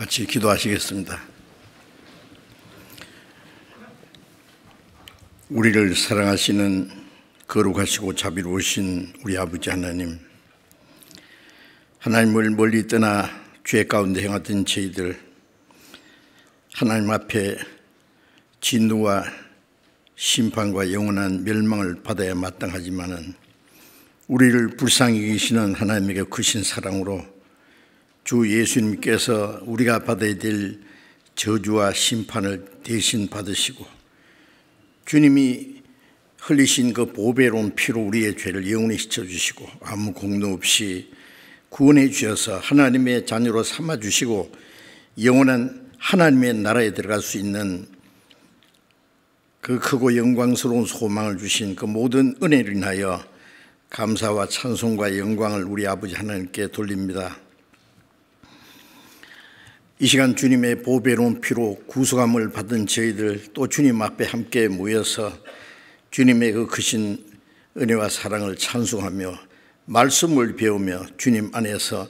같이 기도하시겠습니다. 우리를 사랑하시는 거룩하시고 자비로우신 우리 아버지 하나님, 하나님을 멀리 떠나 죄 가운데 행하던 저희들, 하나님 앞에 진노와 심판과 영원한 멸망을 받아야 마땅하지만은 우리를 불쌍히 여기시는 하나님에게 크신 사랑으로 주 예수님께서 우리가 받아야 될 저주와 심판을 대신 받으시고 주님이 흘리신 그 보배로운 피로 우리의 죄를 영원히 씻어주시고 아무 공로 없이 구원해 주셔서 하나님의 자녀로 삼아주시고 영원한 하나님의 나라에 들어갈 수 있는 그 크고 영광스러운 소망을 주신 그 모든 은혜를 인하여 감사와 찬송과 영광을 우리 아버지 하나님께 돌립니다. 이 시간 주님의 보배로운 피로 구속함을 받은 저희들, 또 주님 앞에 함께 모여서 주님의 그 크신 은혜와 사랑을 찬송하며 말씀을 배우며 주님 안에서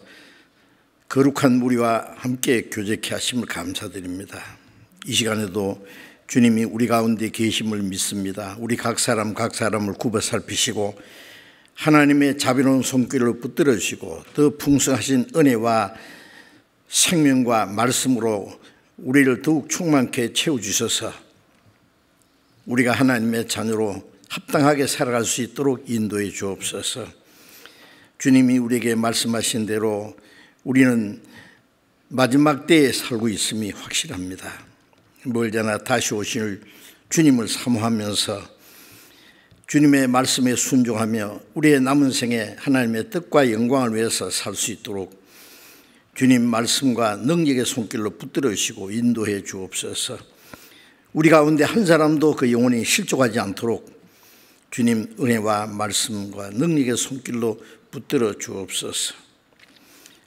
거룩한 무리와 함께 교제케 하심을 감사드립니다. 이 시간에도 주님이 우리 가운데 계심을 믿습니다. 우리 각 사람을 굽어 살피시고 하나님의 자비로운 손길을 붙들어 주시고 더 풍성하신 은혜와 생명과 말씀으로 우리를 더욱 충만케 채워주셔서 우리가 하나님의 자녀로 합당하게 살아갈 수 있도록 인도해 주옵소서. 주님이 우리에게 말씀하신 대로 우리는 마지막 때에 살고 있음이 확실합니다. 멀잖아 다시 오실 주님을 사모하면서 주님의 말씀에 순종하며 우리의 남은 생에 하나님의 뜻과 영광을 위해서 살 수 있도록 주님 말씀과 능력의 손길로 붙들어 주시고 인도해 주옵소서. 우리 가운데 한 사람도 그 영혼이 실족하지 않도록 주님 은혜와 말씀과 능력의 손길로 붙들어 주옵소서.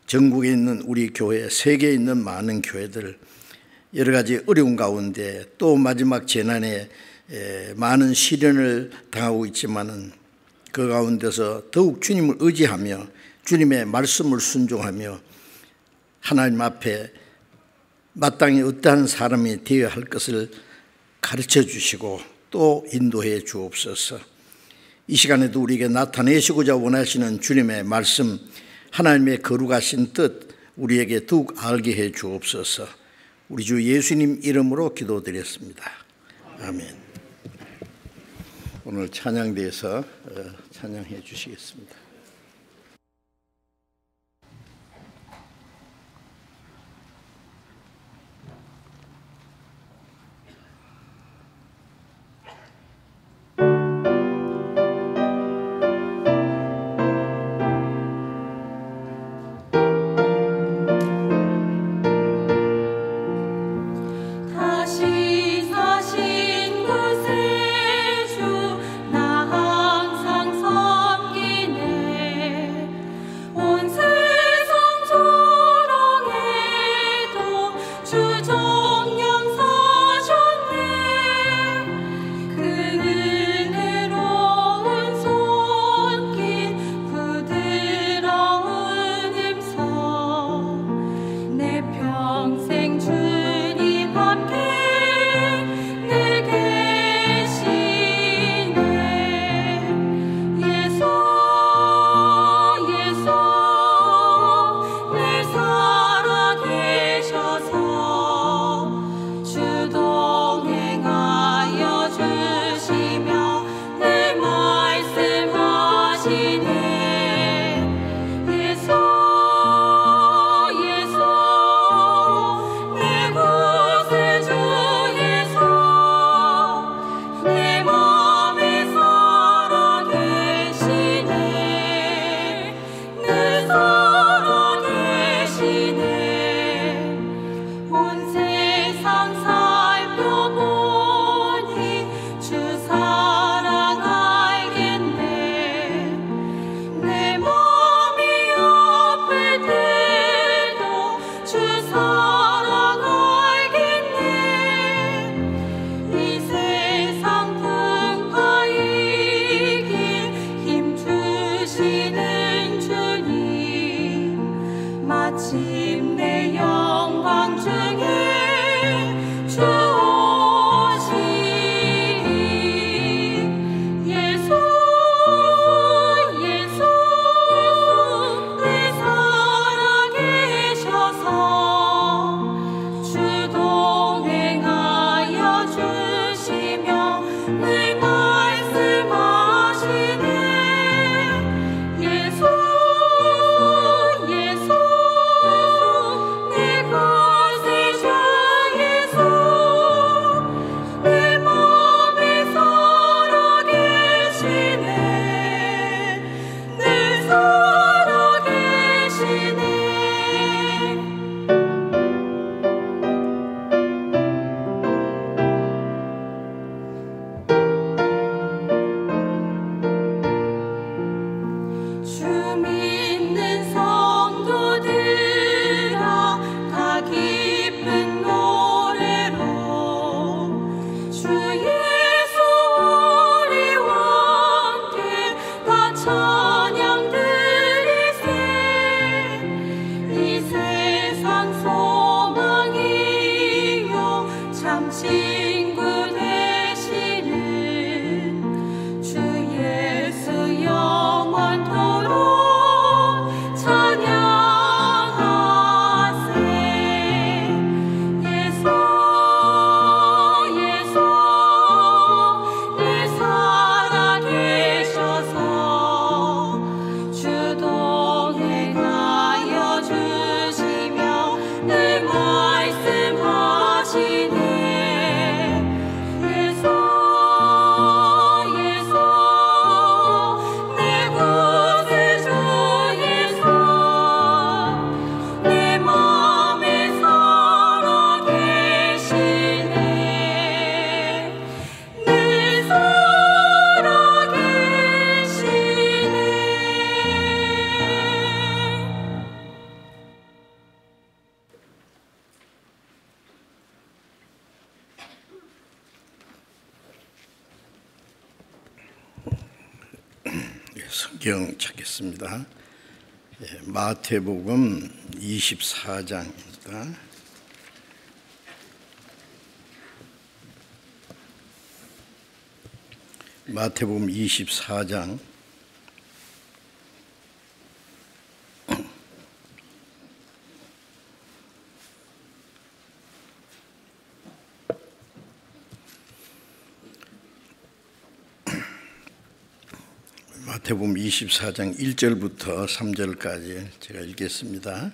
전국에 있는 우리 교회, 세계에 있는 많은 교회들, 여러 가지 어려운 가운데 또 마지막 재난에 많은 시련을 당하고 있지만은 그 가운데서 더욱 주님을 의지하며 주님의 말씀을 순종하며 하나님 앞에 마땅히 어떠한 사람이 되어야 할 것을 가르쳐 주시고 또 인도해 주옵소서. 이 시간에도 우리에게 나타내시고자 원하시는 주님의 말씀, 하나님의 거룩하신 뜻 우리에게 더욱 알게 해 주옵소서. 우리 주 예수님 이름으로 기도드렸습니다. 아멘. 오늘 찬양대에서 찬양해 주시겠습니다. 사신 곳에 주 나 항상 섬기네 성경 찾겠습니다. 마태복음 24장입니다. 마태복음 24장 마태복음 24장 1절부터 3절까지 제가 읽겠습니다.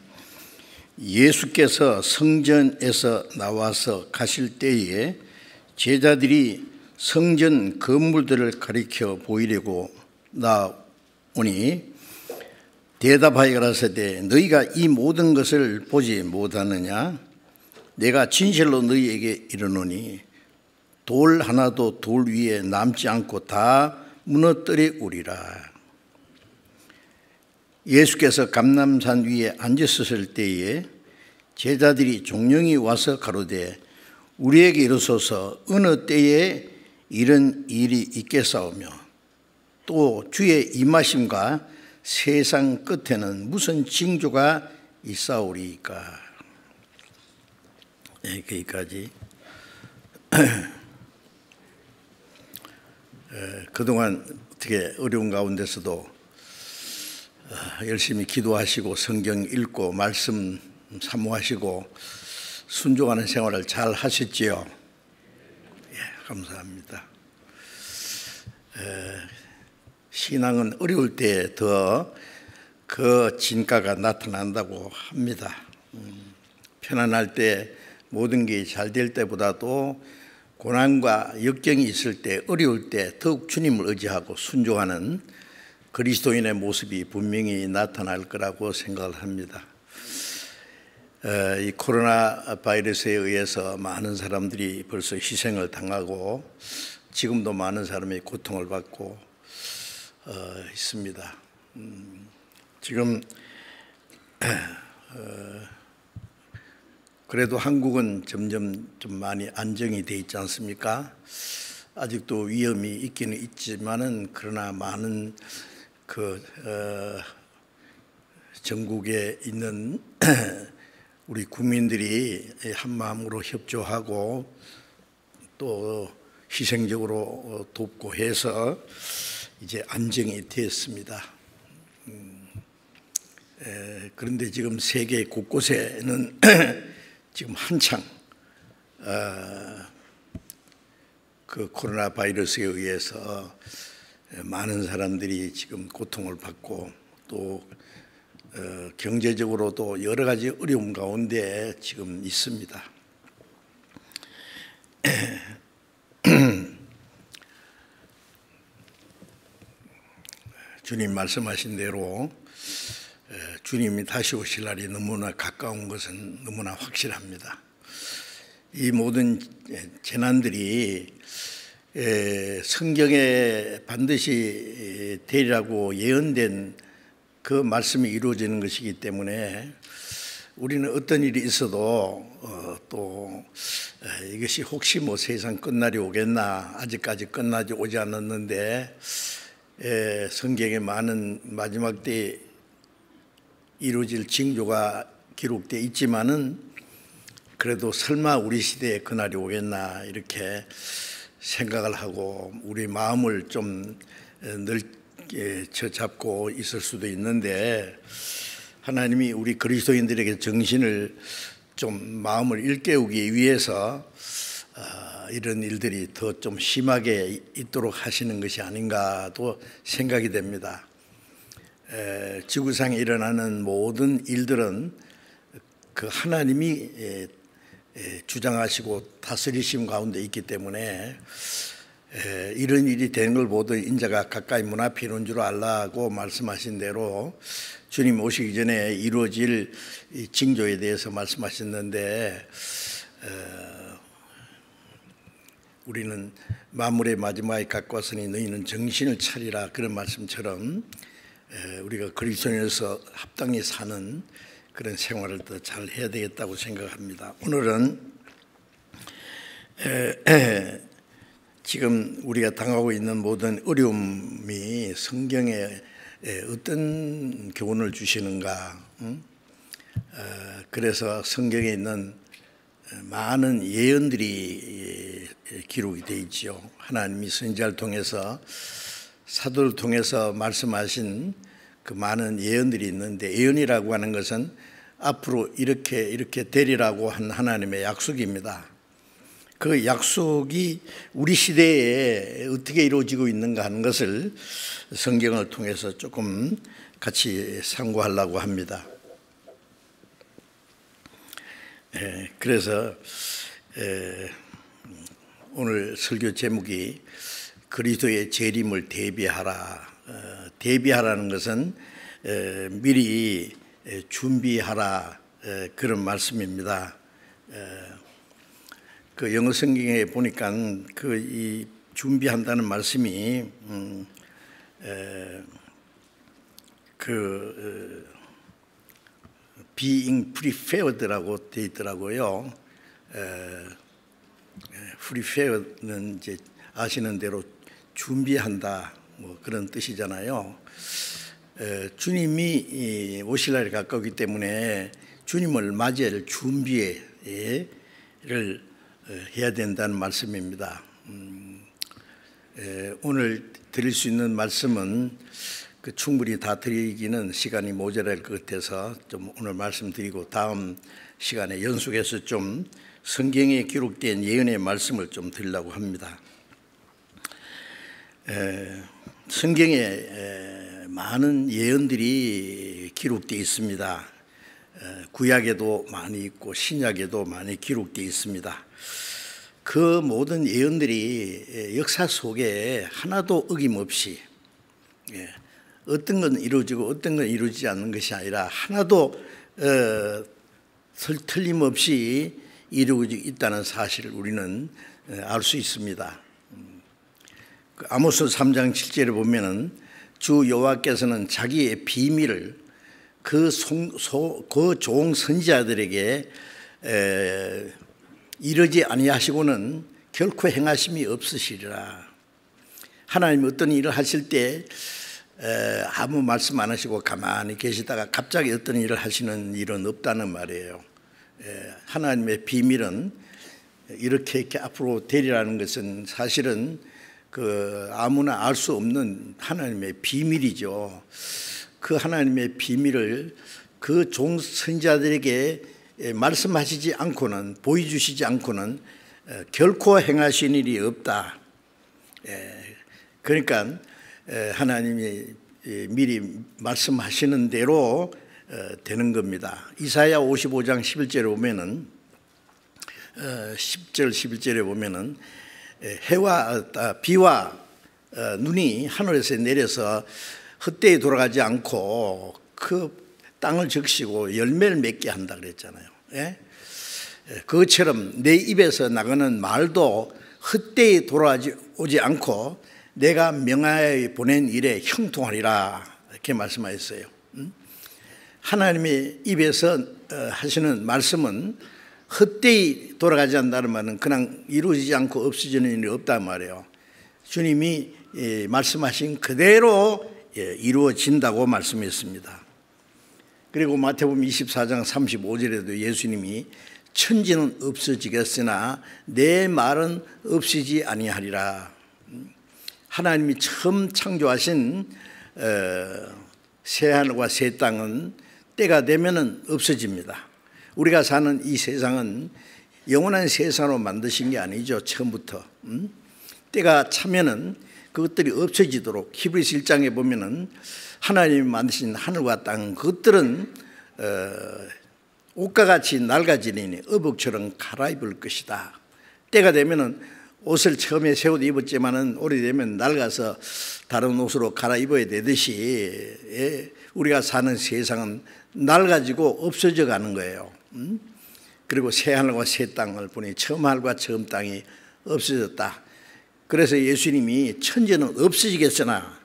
예수께서 성전에서 나와서 가실 때에 제자들이 성전 건물들을 가리켜 보이려고 나오니 대답하여 가라사대 너희가 이 모든 것을 보지 못하느냐? 내가 진실로 너희에게 이르노니 돌 하나도 돌 위에 남지 않고 다 무너뜨리우리라. 예수께서 감람산 위에 앉으셨을 때에 제자들이 종령이 와서 가로되 우리에게 이르소서 어느 때에 이런 일이 있겠사오며 또 주의 임하심과 세상 끝에는 무슨 징조가 있사오리까. 거기까지. 그동안 어떻게 어려운 가운데서도 열심히 기도하시고 성경 읽고 말씀 사모하시고 순종하는 생활을 잘 하셨지요? 예, 감사합니다. 신앙은 어려울 때 더 그 진가가 나타난다고 합니다. 편안할 때 모든 게 잘 될 때보다도 고난과 역경이 있을 때, 어려울 때 더욱 주님을 의지하고 순종하는 그리스도인의 모습이 분명히 나타날 거라고 생각을 합니다. 이 코로나 바이러스에 의해서 많은 사람들이 벌써 희생을 당하고 지금도 많은 사람이 고통을 받고 있습니다. 지금 그래도 한국은 점점 좀 많이 안정이 돼 있지 않습니까? 아직도 위험이 있기는 있지만은 그러나 많은 전국에 있는 우리 국민들이 한 마음으로 협조하고 또 희생적으로 돕고 해서 이제 안정이 됐습니다. 그런데 지금 세계 곳곳에는 지금 한창 그 코로나 바이러스에 의해서 많은 사람들이 지금 고통을 받고 또 경제적으로도 여러 가지 어려움 가운데 지금 있습니다. 주님 말씀하신 대로 주님이 다시 오실 날이 너무나 가까운 것은 너무나 확실합니다. 이 모든 재난들이 성경에 반드시 되리라고 예언된 그 말씀이 이루어지는 것이기 때문에 우리는 어떤 일이 있어도 또 이것이 혹시 뭐 세상 끝날이 오겠나, 아직까지 끝나지 오지 않았는데 성경에 많은 마지막 때 이루어질 징조가 기록되어 있지만은 그래도 설마 우리 시대에 그날이 오겠나 이렇게 생각을 하고 우리 마음을 좀 넓게 잡고 있을 수도 있는데 하나님이 우리 그리스도인들에게 정신을 좀 마음을 일깨우기 위해서 이런 일들이 더 좀 심하게 있도록 하시는 것이 아닌가도 생각이 됩니다. 지구상에 일어나는 모든 일들은 그 하나님이 주장하시고 다스리심 가운데 있기 때문에 이런 일이 되는 걸 보던 인자가 가까이 문 앞에 있는 줄 알라고 말씀하신 대로 주님 오시기 전에 이루어질 징조에 대해서 말씀하셨는데 우리는 만물의 마지막에 가까웠으니 너희는 정신을 차리라 그런 말씀처럼 우리가 그리스도인으로서 합당히 사는 그런 생활을 더 잘 해야 되겠다고 생각합니다. 오늘은 지금 우리가 당하고 있는 모든 어려움이 성경에 어떤 교훈을 주시는가? 그래서 성경에 있는 많은 예언들이 기록이 되어 있죠. 하나님이 선지자를 통해서, 사도를 통해서 말씀하신 그 많은 예언들이 있는데, 예언이라고 하는 것은 앞으로 이렇게 되리라고 한 하나님의 약속입니다. 그 약속이 우리 시대에 어떻게 이루어지고 있는가 하는 것을 성경을 통해서 조금 같이 상고하려고 합니다. 그래서 오늘 설교 제목이 그리스도의 재림을 대비하라. 대비하라는 것은 미리 준비하라, 그런 말씀입니다. 그 영어 성경에 보니까 이 준비한다는 말씀이 being prepared라고 되어 있더라고요. prepared는 이제 아시는 대로 준비한다, 뭐 그런 뜻이잖아요. 주님이 오실 날이 가까우기 때문에 주님을 맞이할 준비를 해야 된다는 말씀입니다. 오늘 드릴 수 있는 말씀은 충분히 다 드리기는 시간이 모자랄 것 같아서 좀 오늘 말씀드리고 다음 시간에 연속해서 좀 성경에 기록된 예언의 말씀을 좀 드리려고 합니다. 성경에 많은 예언들이 기록되어 있습니다. 구약에도 많이 있고 신약에도 많이 기록되어 있습니다. 그 모든 예언들이 역사 속에 하나도 어김없이 어떤 건 이루어지고 어떤 건 이루어지지 않는 것이 아니라 하나도 틀림없이 이루어지고 있다는 사실을 우리는 알 수 있습니다. 아모스 3장 7절에 보면은 주 여호와께서는 자기의 비밀을 그 종 선지자들에게 이르지 아니하시고는 결코 행하심이 없으시리라. 하나님이 어떤 일을 하실 때 아무 말씀 안 하시고 가만히 계시다가 갑자기 어떤 일을 하시는 일은 없다는 말이에요. 하나님의 비밀은 이렇게 앞으로 되리라는 것은 사실은 아무나 알 수 없는 하나님의 비밀이죠. 그 하나님의 비밀을 그 종 선지자들에게 말씀하시지 않고는, 보여주시지 않고는 결코 행하신 일이 없다. 그러니까 하나님이 미리 말씀하시는 대로 되는 겁니다. 이사야 55장 11절에 보면은 10절 11절에 보면은 비와 눈이 하늘에서 내려서 헛되이 돌아가지 않고 그 땅을 적시고 열매를 맺게 한다 그랬잖아요. 그것처럼 내 입에서 나가는 말도 헛되이 돌아오지 않고 내가 명하여 보낸 일에 형통하리라, 이렇게 말씀하셨어요. 하나님의 입에서 하시는 말씀은 헛되이 돌아가지 않는다는 말은 그냥 이루어지지 않고 없어지는 일이 없단 말이에요. 주님이 말씀하신 그대로 이루어진다고 말씀했습니다. 그리고 마태복음 24장 35절에도 예수님이 천지는 없어지겠으나 내 말은 없어지지 아니하리라. 하나님이 처음 창조하신 새하늘과 새 땅은 때가 되면은 없어집니다. 우리가 사는 이 세상은 영원한 세상으로 만드신 게 아니죠. 처음부터. 때가 차면은 그것들이 없어지도록 히브리서 1장에 보면은 하나님이 만드신 하늘과 땅, 그것들은 옷과 같이 낡아지니 어복처럼 갈아입을 것이다. 때가 되면은 옷을 처음에 새 옷 입었지만은 오래되면 낡아서 다른 옷으로 갈아입어야 되듯이 우리가 사는 세상은 낡아지고 없어져 가는 거예요. 그리고 새 하늘과 새 땅을 보니 처음 하늘과 처음 땅이 없어졌다. 그래서 예수님이 천지는 없어지겠으나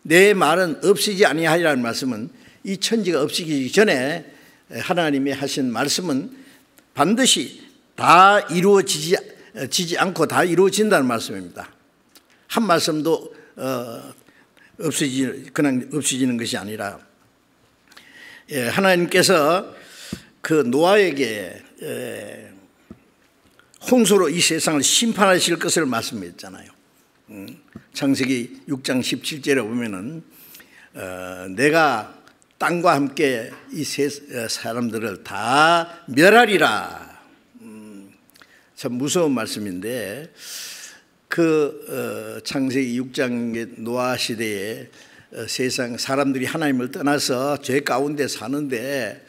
내 말은 없어지지 아니하리라는 말씀은 이 천지가 없어지기 전에 하나님이 하신 말씀은 반드시 다 이루어지지 지지 않고 다 이루어진다는 말씀입니다. 한 말씀도 그냥 없어지는 것이 아니라 하나님께서 그 노아에게 홍수로 이 세상을 심판하실 것을 말씀했잖아요. 창세기 6장 17절에 보면은 내가 땅과 함께 이 사람들을 다 멸하리라. 참 무서운 말씀인데 그 창세기 6장의 노아 시대에 세상 사람들이 하나님을 떠나서 죄 가운데 사는데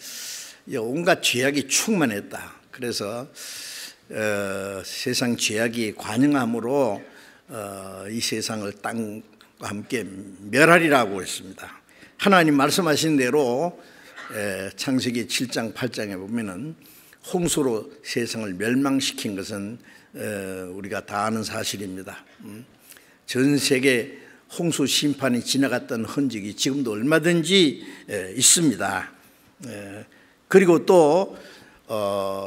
온갖 죄악이 충만했다. 그래서 세상 죄악이 관영함으로 이 세상을 땅과 함께 멸하리라고 했습니다. 하나님 말씀하신 대로 창세기 7장 8장에 보면은 홍수로 세상을 멸망시킨 것은 우리가 다 아는 사실입니다. 전 세계 홍수 심판이 지나갔던 흔적이 지금도 얼마든지 있습니다. 그리고 또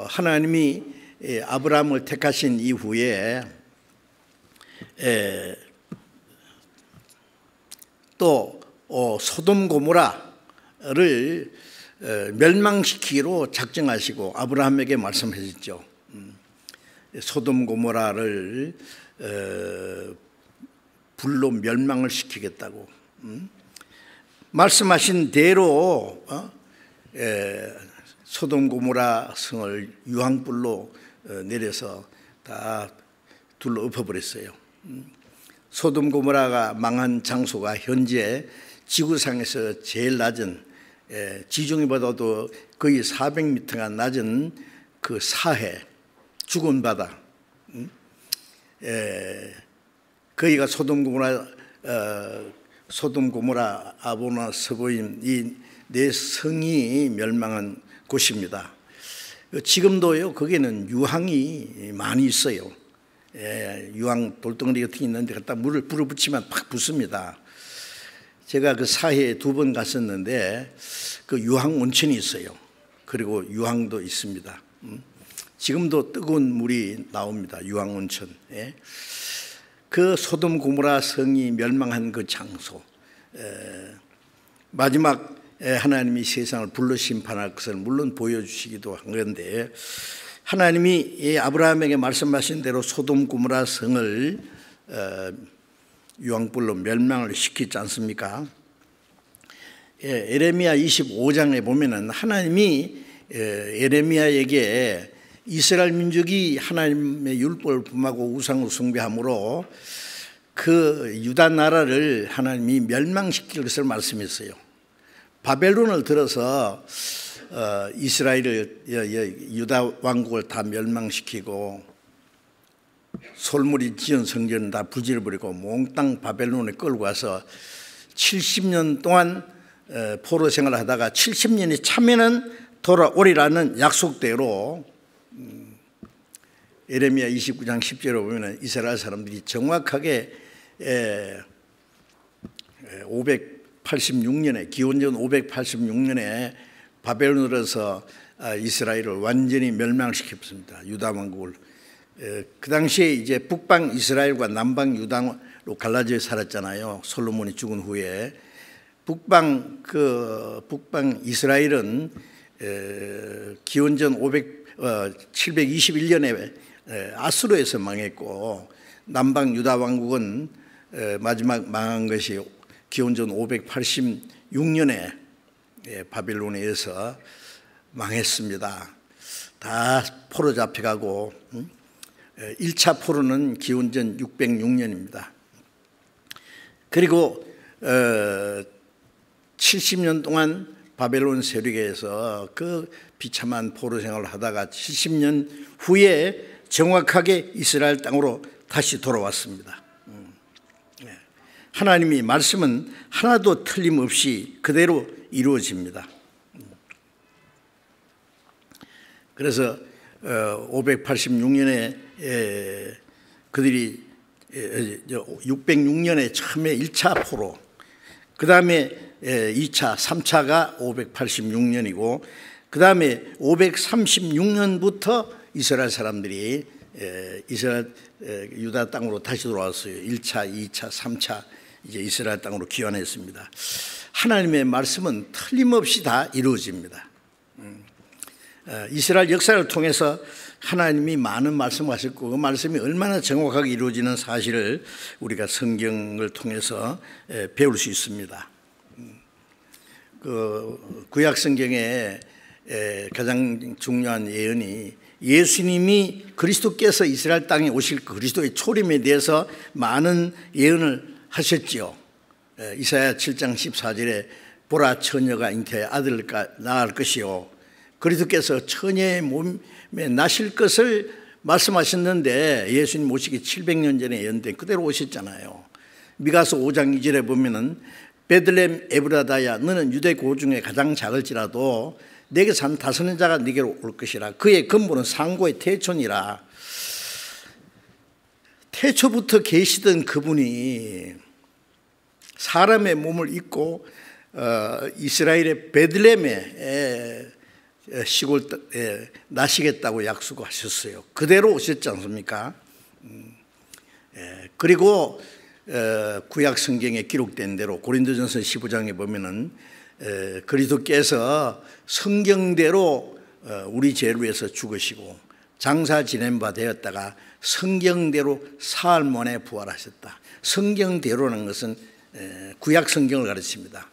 하나님이 아브라함을 택하신 이후에 또 소돔 고모라를 멸망시키기로 작정하시고 아브라함에게 말씀하셨죠. 소돔 고모라를 불로 멸망을 시키겠다고 말씀하신 대로 소돔 고모라 성을 유황불로 내려서 다 둘러 엎어버렸어요. 소돔 고모라가 망한 장소가 현재 지구상에서 제일 낮은 지중해보다도 거의 400m가 낮은 그 사해 죽은 바다, 거기가 소돔 고모라 아보나 스보임 이 네 성이 멸망한 곳입니다. 지금도요 거기는 유황이 많이 있어요. 유황 돌덩어리 같은 게 있는데 갖다 불을 붙이면 팍 붙습니다. 제가 그 사해에 2번 갔었는데 그 유황 온천이 있어요. 그리고 유황도 있습니다. 지금도 뜨거운 물이 나옵니다. 유황 온천. 그 소돔 고모라 성이 멸망한 그 장소, 마지막 하나님이 세상을 불로 심판할 것을 물론 보여주시기도 한 건데 하나님이 아브라함에게 말씀하신 대로 소돔 고모라 성을 유황불로 멸망을 시키지 않습니까? 예레미야 25장에 보면은 하나님이 예레미야에게 이스라엘 민족이 하나님의 율법을 범하고 우상을 숭배함으로 그 유다 나라를 하나님이 멸망시킬 것을 말씀했어요. 바벨론을 들어서 이스라엘을 유다 왕국을 다 멸망시키고 솔무리 지은 성전을 다 부질러버리고 몽땅 바벨론에 끌고 와서 70년 동안 포로 생활을 하다가 70년이 차면은 돌아오리라는 약속대로 예레미야 29장 10절에 보면 이스라엘 사람들이 정확하게 586년에 기원전 586년에 바벨론으로서 이스라엘을 완전히 멸망시켰습니다. 유다 왕국을. 그 당시에 이제 북방 이스라엘과 남방 유다로 갈라져 살았잖아요. 솔로몬이 죽은 후에 북방 이스라엘은 기원전 721년에 아수르에서 망했고 남방 유다 왕국은 마지막 망한 것이 기원전 586년에 바벨론에 의해서 망했습니다. 다 포로 잡혀가고 1차 포로는 기원전 606년입니다. 그리고 70년 동안 바벨론 세력에서 그 비참한 포로 생활을 하다가 70년 후에 정확하게 이스라엘 땅으로 다시 돌아왔습니다. 하나님이 말씀은 하나도 틀림없이 그대로 이루어집니다. 그래서 586년에 그들이 606년에 처음에 1차 포로, 그 다음에 2차, 3차가 586년이고 그 다음에 536년부터 이스라엘 사람들이 이스라엘 유다 땅으로 다시 돌아왔어요. 1차, 2차, 3차 이제 이스라엘 땅으로 귀환했습니다. 하나님의 말씀은 틀림없이 다 이루어집니다. 이스라엘 역사를 통해서 하나님이 많은 말씀하셨고 그 말씀이 얼마나 정확하게 이루어지는 사실을 우리가 성경을 통해서 배울 수 있습니다. 그 구약 성경에 가장 중요한 예언이 예수님이 그리스도께서 이스라엘 땅에 오실 그리스도의 초림에 대해서 많은 예언을 하셨지요. 이사야 7장 14절에 보라 처녀가 잉태하여 아들을 낳을 것이요 그리스도께서 처녀의 몸에 나실 것을 말씀하셨는데 예수님 오시기 700년 전에 예언된 그대로 오셨잖아요. 미가서 5장 2절에 보면은 베들레헴 에브라다야 너는 유대 고 중에 가장 작을지라도 내게서 한 다스는 자가 네게로 올 것이라 그의 근본은 상고의 태초니라. 태초부터 계시던 그분이 사람의 몸을 입고 이스라엘의 베들레헴에 시골에 나시겠다고 약속하셨어요. 그대로 오셨지 않습니까? 그리고 구약 성경에 기록된 대로 고린도전서 15장에 보면은 그리스도께서 성경대로 우리 죄를 위해서 죽으시고 장사 지낸 바 되었다가 성경대로 사흘 만에 부활하셨다. 성경대로라는 것은 구약 성경을 가르칩니다.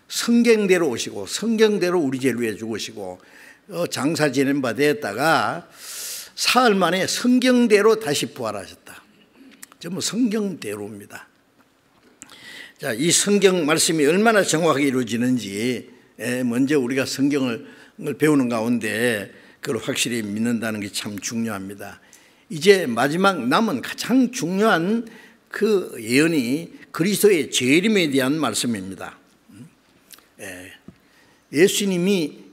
성경대로 오시고 성경대로 우리 죄를 위해 죽으시고 장사 지낸 바 되었다가 사흘 만에 성경대로 다시 부활하셨다. 전부 성경대로입니다. 자, 이 성경 말씀이 얼마나 정확하게 이루어지는지 먼저 우리가 성경을 배우는 가운데 그걸 확실히 믿는다는 게 참 중요합니다. 이제 마지막 남은 가장 중요한 그 예언이 그리스도의 재림에 대한 말씀입니다. 예수님이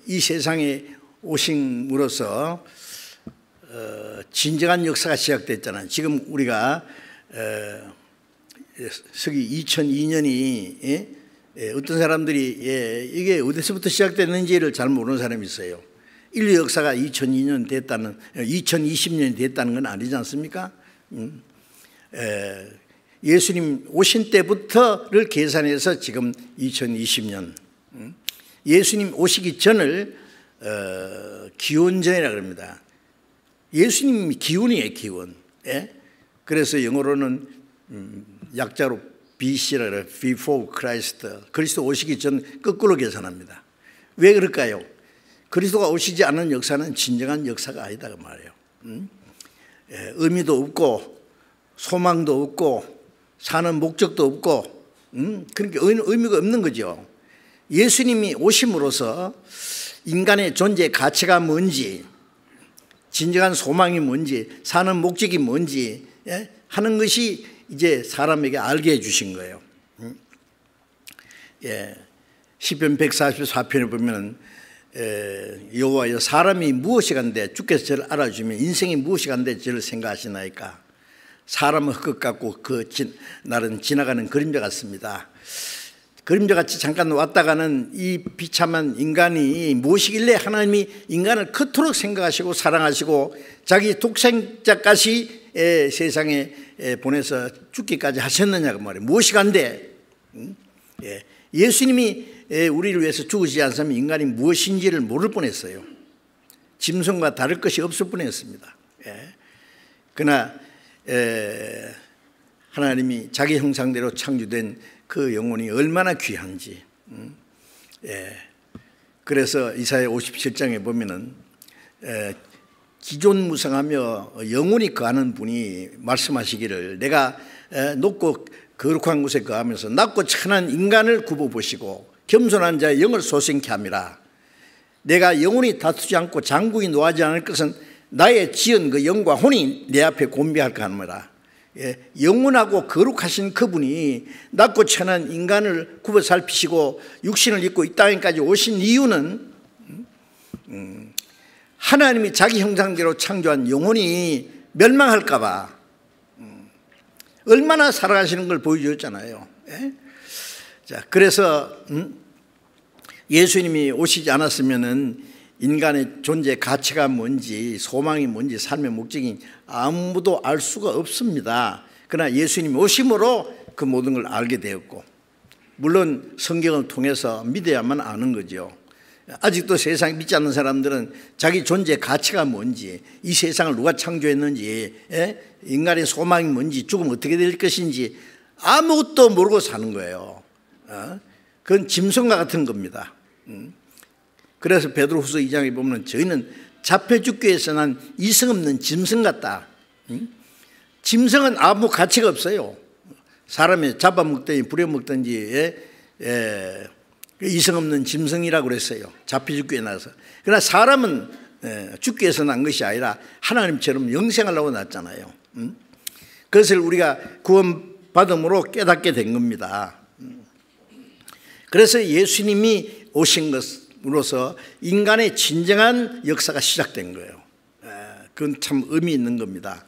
이 세상에 오심으로써 진정한 역사가 시작됐잖아요. 지금 우리가 서기 2002년이 어떤 사람들이 이게 어디서부터 시작됐는지를 잘 모르는 사람이 있어요. 인류 역사가 2002년 됐다는 2020년이 됐다는 건 아니지 않습니까? 예수님 오신 때부터를 계산해서 지금 2020년 예수님 오시기 전을 기원전이라고 합니다. 예수님이 기원이에요. 기원. 그래서 영어로는 약자로 BC라 그래요. Before Christ. 그리스도 오시기 전 거꾸로 계산합니다. 왜 그럴까요? 그리스도가 오시지 않은 역사는 진정한 역사가 아니다 그 말이에요. 의미도 없고 소망도 없고 사는 목적도 없고 그러니까 의미가 없는 거죠. 예수님이 오심으로써 인간의 존재 가치가 뭔지 진정한 소망이 뭔지 사는 목적이 뭔지 하는 것이 이제 사람에게 알게 해주신 거예요. 시편 144편에 보면 여호와여 사람이 무엇이 간데 주께서 저를 알아주면 인생이 무엇이 간데 저를 생각하시나이까. 사람은 흙것 같고 날은 지나가는 그림자 같습니다. 그림자같이 잠깐 왔다가는 이 비참한 인간이 무엇이길래 하나님이 인간을 그토록 생각하시고 사랑하시고 자기 독생자까지 세상에 보내서 죽기까지 하셨느냐고 말이에요. 무엇이 간데 예수님이 우리를 위해서 죽으시지 않으면 인간이 무엇인지를 모를 뻔했어요. 짐승과 다를 것이 없을 뻔했습니다. 그러나 하나님이 자기 형상대로 창조된 그 영혼이 얼마나 귀한지. 그래서 이사야 57장에 보면은 기존무성하며 영원히 거하는 분이 말씀하시기를 내가 높고 거룩한 곳에 거하면서 낮고 천한 인간을 굽어보시고 겸손한 자의 영을 소생케 함이라. 내가 영원히 다투지 않고 장구히 노하지 않을 것은 나의 지은 그 영과 혼이 내 앞에 곤비할까 하노라. 영원하고 거룩하신 그분이 낮고 천한 인간을 굽어 살피시고 육신을 입고 이 땅에까지 오신 이유는 하나님이 자기 형상대로 창조한 영혼이 멸망할까 봐 얼마나 사랑하시는 걸 보여주었잖아요. 자, 그래서 예수님이 오시지 않았으면은 인간의 존재 가치가 뭔지, 소망이 뭔지, 삶의 목적이 아무도 알 수가 없습니다. 그러나 예수님이 오심으로 그 모든 걸 알게 되었고, 물론 성경을 통해서 믿어야만 아는 거죠. 아직도 세상에 믿지 않는 사람들은 자기 존재 가치가 뭔지, 이 세상을 누가 창조했는지, 인간의 소망이 뭔지, 죽으면 어떻게 될 것인지 아무것도 모르고 사는 거예요. 그건 짐승과 같은 겁니다. 그래서 베드로후서 2장에 보면 저희는 잡혀 죽기 위해서 난 이성 없는 짐승 같다. 짐승은 아무 가치가 없어요. 사람이 잡아먹든지 부려먹든지 이성 없는 짐승이라고 그랬어요. 잡혀 죽기 위해 나서. 그러나 사람은 죽기 위해서 난 것이 아니라 하나님처럼 영생하려고 났잖아요. 그것을 우리가 구원받음으로 깨닫게 된 겁니다. 그래서 예수님이 오신 것으로서 인간의 진정한 역사가 시작된 거예요. 그건 참 의미 있는 겁니다.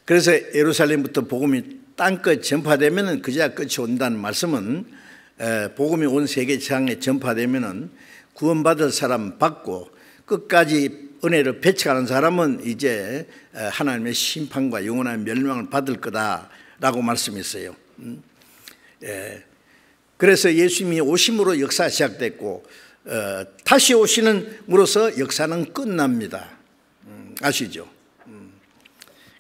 그래서 예루살렘부터 복음이 땅끝 전파되면 그제야 끝이 온다는 말씀은, 복음이 온 세계 지상에 전파되면 구원받을 사람 받고 끝까지 은혜를 배척하는 사람은 이제 하나님의 심판과 영원한 멸망을 받을 거다라고 말씀했어요. 그래서 예수님이 오심으로 역사가 시작됐고, 다시 오시는으로서 역사는 끝납니다. 아시죠?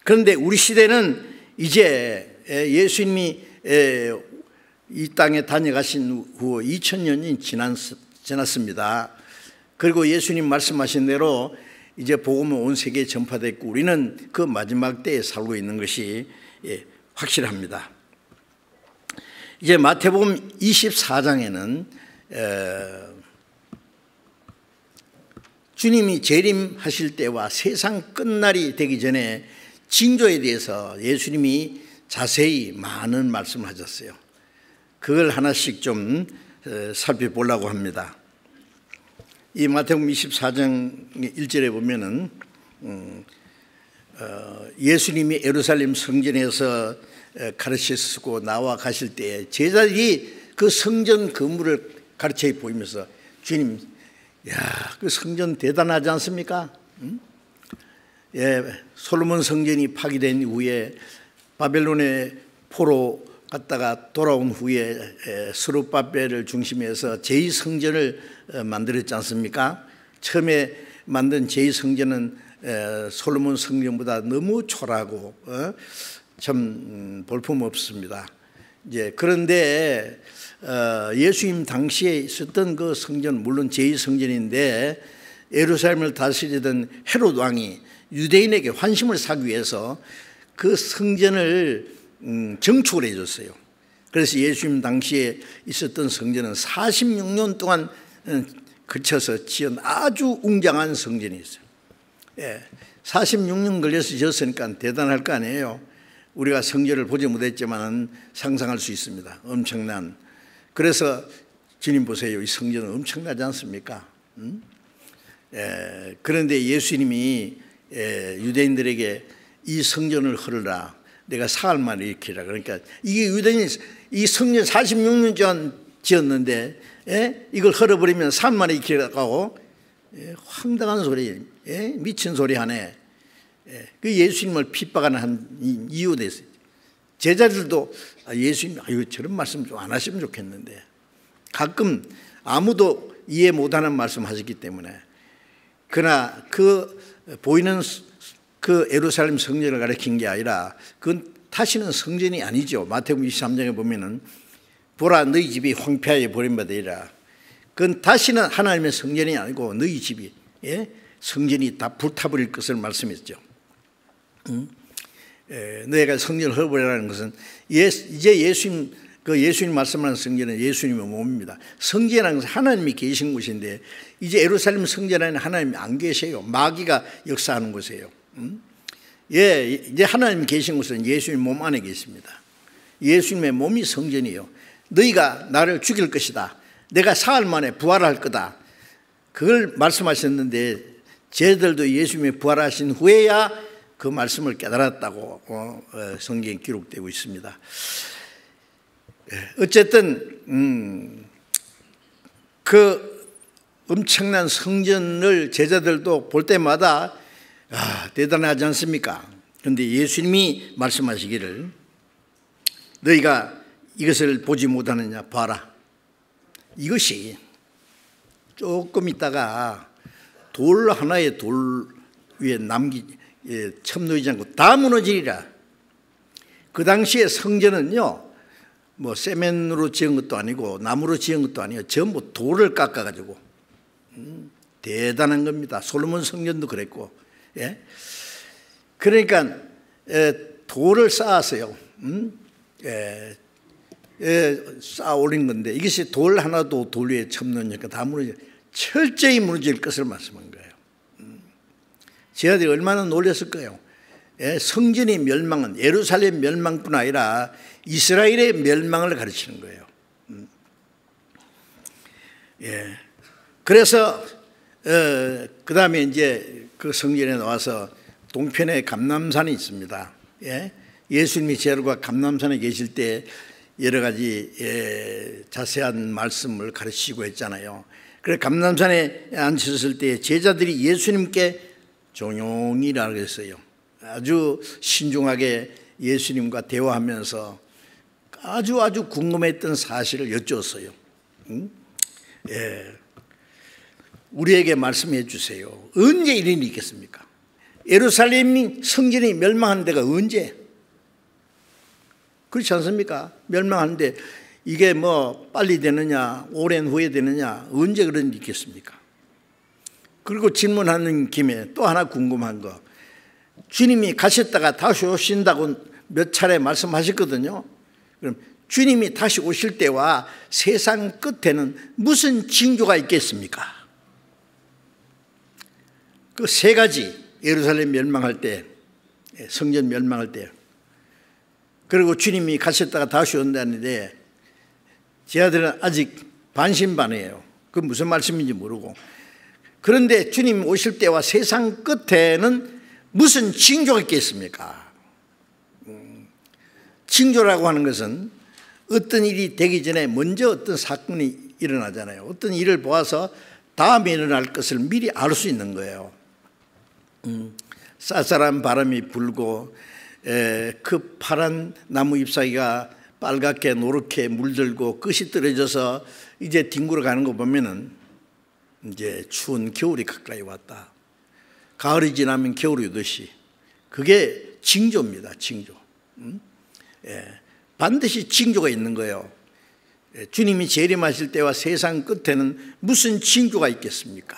그런데 우리 시대는 이제 예수님이 이 땅에 다녀가신 후 2000년이 지났습니다. 그리고 예수님 말씀하신 대로 이제 복음은 온 세계에 전파됐고 우리는 그 마지막 때에 살고 있는 것이 확실합니다. 이제 마태복음 24장에는 주님이 재림하실 때와 세상 끝날이 되기 전에 징조에 대해서 예수님이 자세히 많은 말씀을 하셨어요. 그걸 하나씩 좀 살펴보려고 합니다. 이 마태복음 24장 1절에 보면은 예수님이 예루살렘 성전에서 가르치시고 나와 가실 때 제자들이 그 성전 건물을 가르쳐 보이면서 주님, 야, 그 성전 대단하지 않습니까? 솔로몬 성전이 파괴된 이후에 바벨론의 포로 갔다가 돌아온 후에 스룹바벨을 중심해서 제2성전을 만들었지 않습니까? 처음에 만든 제2성전은 솔로몬 성전보다 너무 초라하고 참 볼품없습니다. 이제 그런데 예수님 당시에 있었던 그 성전, 물론 제2성전인데 예루살렘을 다스리던 헤롯 왕이 유대인에게 환심을 사기 위해서 그 성전을 증축을 해줬어요. 그래서 예수님 당시에 있었던 성전은 46년 동안 거쳐서 지은 아주 웅장한 성전이 있어요. 46년 걸려서 지었으니까 대단할 거 아니에요. 우리가 성전을 보지 못했지만 상상할 수 있습니다. 엄청난. 그래서 주님 보세요. 이 성전은 엄청나지 않습니까? 그런데 예수님이 유대인들에게 이 성전을 헐으라, 내가 사흘 만에 일으키라. 그러니까 이게 유대인이 이 성전 46년 전 지었는데 이걸 헐어버리면 사흘 만에 일으키라고 황당한 소리, 미친 소리 하네. 그 예수님을 핍박하는 한 이유 됐어요. 제자들도 예수님 저런 말씀 좀 안 하시면 좋겠는데, 가끔 아무도 이해 못하는 말씀 하셨기 때문에. 그러나 그 보이는 그 예루살렘 성전을 가리킨 게 아니라 그건 다시는 성전이 아니죠. 마태복음 23장에 보면은 보라 너희 집이 황폐하여 버림받으리라. 그건 다시는 하나님의 성전이 아니고 너희 집이 성전이 다 불타버릴 것을 말씀했죠. 너희가 성전을 헐어버리라는 것은 이제 예수님 말씀하는 성전은 예수님의 몸입니다. 성전이라는 것은 하나님이 계신 곳인데 이제 예루살렘 성전 안에 하나님이 안 계세요. 마귀가 역사하는 곳이에요. 이제 하나님이 계신 곳은 예수님 몸 안에 계십니다. 예수님의 몸이 성전이에요. 너희가 나를 죽일 것이다, 내가 사흘 만에 부활할 거다, 그걸 말씀하셨는데 쟤들도 예수님이 부활하신 후에야 그 말씀을 깨달았다고 성경에 기록되고 있습니다. 어쨌든 그 엄청난 성전을 제자들도 볼 때마다 대단하지 않습니까? 그런데 예수님이 말씀하시기를 너희가 이것을 보지 못하느냐 봐라. 이것이 조금 있다가 돌 하나의 돌 위에 첨놓이지 않고 다 무너지리라. 그 당시에 성전은요, 뭐 세면으로 지은 것도 아니고 나무로 지은 것도 아니에요. 전부 돌을 깎아가지고 대단한 겁니다. 솔로몬 성전도 그랬고, 예? 그러니까 돌을 쌓았어요. 쌓아 올린 건데 이것이 돌 하나도 돌 위에 첨놓으니까 다 철저히 무너질 것을 말씀한 거예요. 제자들이 얼마나 놀랐을 거예요. 성전의 멸망은 예루살렘 멸망뿐 아니라 이스라엘의 멸망을 가르치는 거예요. 그래서 그 다음에 이제 그 성전에 나와서 동편에 감람산이 있습니다. 예수님이 제자들과 감람산에 계실 때 여러 가지 자세한 말씀을 가르치시고 했잖아요. 그래서 감람산에 앉으셨을 때 제자들이 예수님께 종용이라고 했어요. 아주 신중하게 예수님과 대화하면서 아주 궁금했던 사실을 여쭈었어요. 우리에게 말씀해 주세요. 언제 이런 일이 있겠습니까? 예루살렘 성전이 멸망하는 데가 언제? 그렇지 않습니까? 멸망하는데 이게 뭐 빨리 되느냐 오랜 후에 되느냐 언제 그런 일이 있겠습니까? 그리고 질문하는 김에 또 하나 궁금한 거, 주님이 가셨다가 다시 오신다고 몇 차례 말씀하셨거든요. 그럼 주님이 다시 오실 때와 세상 끝에는 무슨 징조가 있겠습니까? 그 세 가지, 예루살렘 멸망할 때, 성전 멸망할 때, 그리고 주님이 가셨다가 다시 온다는데 제자들은 아직 반신반의해요. 그건 무슨 말씀인지 모르고. 그런데 주님 오실 때와 세상 끝에는 무슨 징조가 있겠습니까? 징조라고 하는 것은 어떤 일이 되기 전에 먼저 어떤 사건이 일어나잖아요. 어떤 일을 보아서 다음에 일어날 것을 미리 알 수 있는 거예요. 쌀쌀한 바람이 불고 그 파란 나무 잎사귀가 빨갛게 노랗게 물들고 끝이 떨어져서 이제 뒹굴어 가는 거 보면은 이제 추운 겨울이 가까이 왔다. 가을이 지나면 겨울이 오듯이 그게 징조입니다. 징조. 반드시 징조가 있는 거예요. 주님이 재림하실 때와 세상 끝에는 무슨 징조가 있겠습니까?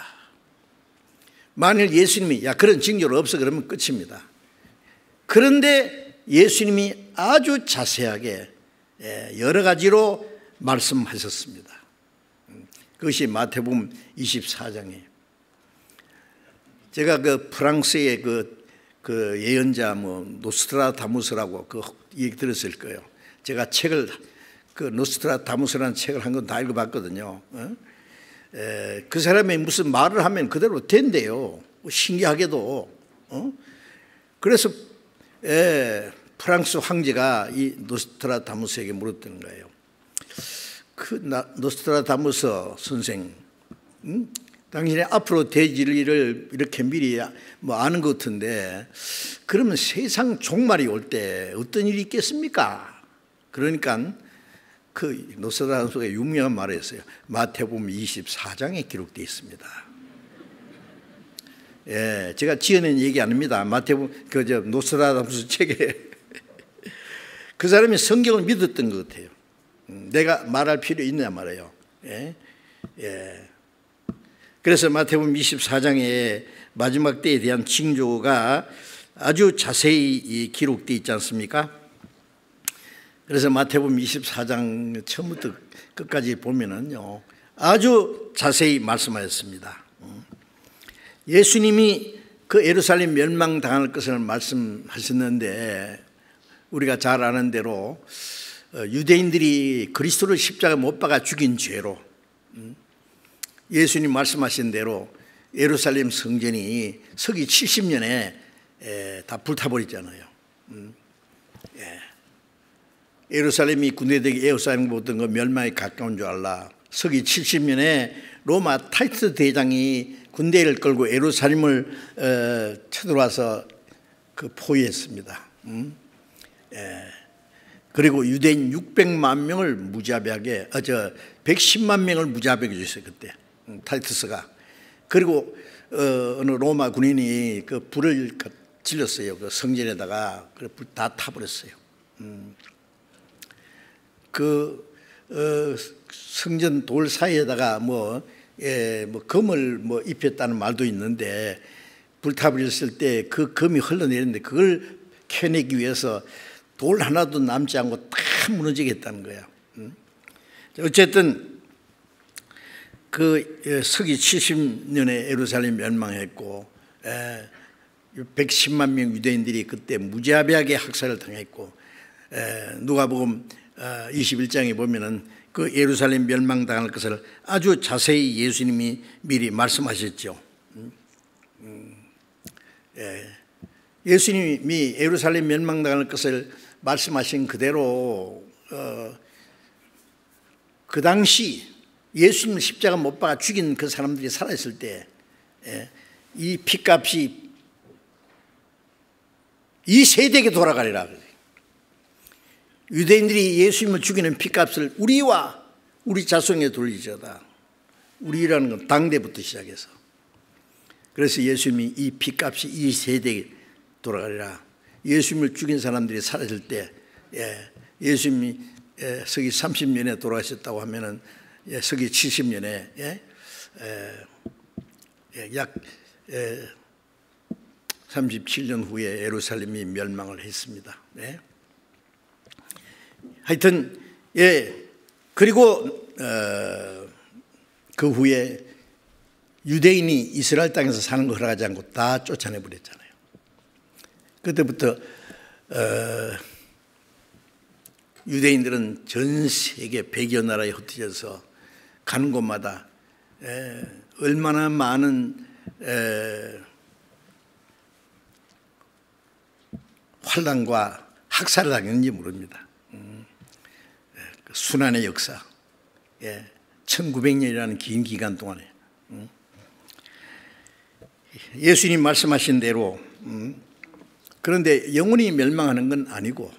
만일 예수님이 그런 징조는 없어 그러면 끝입니다. 그런데 예수님이 아주 자세하게 여러 가지로 말씀하셨습니다. 그것이 마태복음 24장이에요. 제가 그 프랑스의 그 예언자 노스트라다무스라고 그 얘기 들었을 거예요. 제가 책을 그 노스트라다무스라는 책을 한 건 다 읽어봤거든요. 그 사람이 무슨 말을 하면 그대로 된대요. 신기하게도. 그래서 프랑스 황제가 이 노스트라다무스에게 물었던 거예요. 그 노스트라다무스 선생, 당신이 앞으로 될 일을 이렇게 미리 아는 것 같은데 그러면 세상 종말이 올 때 어떤 일이 있겠습니까? 그러니까 그 노스트라다무스가 유명한 말을 했어요. 마태복음 24장에 기록되어 있습니다. 제가 지어낸 얘기 아닙니다. 마태복음 노스트라다무스 책에 그 사람이 성경을 믿었던 것 같아요. 내가 말할 필요 있느냐 말이에요. 그래서 마태복음 24장에 마지막 때에 대한 징조가 아주 자세히 기록되어 있지 않습니까? 그래서 마태복음 24장 처음부터 끝까지 보면은요, 아주 자세히 말씀하셨습니다. 예수님이 그 예루살렘 멸망당할 것을 말씀하셨는데 우리가 잘 아는 대로 유대인들이 그리스도를 십자가 못 박아 죽인 죄로 예수님 말씀하신 대로 예루살렘 성전이 서기 70년에 다 불타버리잖아요. 예루살렘이 군대들에게 예루살렘 보던 거 멸망에 가까운 줄 알라. 서기 70년에 로마 타이투스 대장이 군대를 끌고 예루살렘을 쳐들어와서 그 포위했습니다. 그리고 유대인 600만 명을 무자비하게 110만 명을 무자비하게 줬어요 그때 타이투스가. 그리고 어느 로마 군인이 그 불을 질렀어요. 그 성전에다가 그 불 다 타버렸어요. 그 성전 돌 사이에다가 뭐 금을 뭐 입혔다는 말도 있는데 불타버렸을 때 그 금이 흘러내렸는데 그걸 캐내기 위해서 돌 하나도 남지 않고 다 무너지게 했다는 거야. 어쨌든 그 서기 70년에 예루살렘 멸망했고 110만 명 유대인들이 그때 무자비하게 학살을 당했고 누가복음 21장에 보면은 그 예루살렘 멸망당할 것을 아주 자세히 예수님이 미리 말씀하셨죠. 예수님이 예루살렘 멸망당할 것을 말씀하신 그대로 그 당시 예수님을 십자가 못 박아 죽인 그 사람들이 살아있을 때 이 핏값이 이 세대에게 돌아가리라. 유대인들이 예수님을 죽이는 핏값을 우리와 우리 자손에게 돌리자다. 우리라는 건 당대부터 시작해서. 그래서 예수님이 이 핏값이 이 세대에 돌아가리라. 예수님을 죽인 사람들이 사라질 때 예수님이 서기 30년에 돌아가셨다고 하면은 서기 70년에 약 37년 후에 예루살렘이 멸망을 했습니다. 하여튼 그리고 그 후에 유대인이 이스라엘 땅에서 사는 거 허락하지 않고 다 쫓아내 버렸잖아요. 그때부터 유대인들은 전 세계 100여 나라에 흩어져서 가는 곳마다 얼마나 많은 환난과 학살을 당했는지 모릅니다. 순환의 역사, 1900년이라는 긴 기간 동안에 예수님 말씀하신 대로 그런데 영원히 멸망하는 건 아니고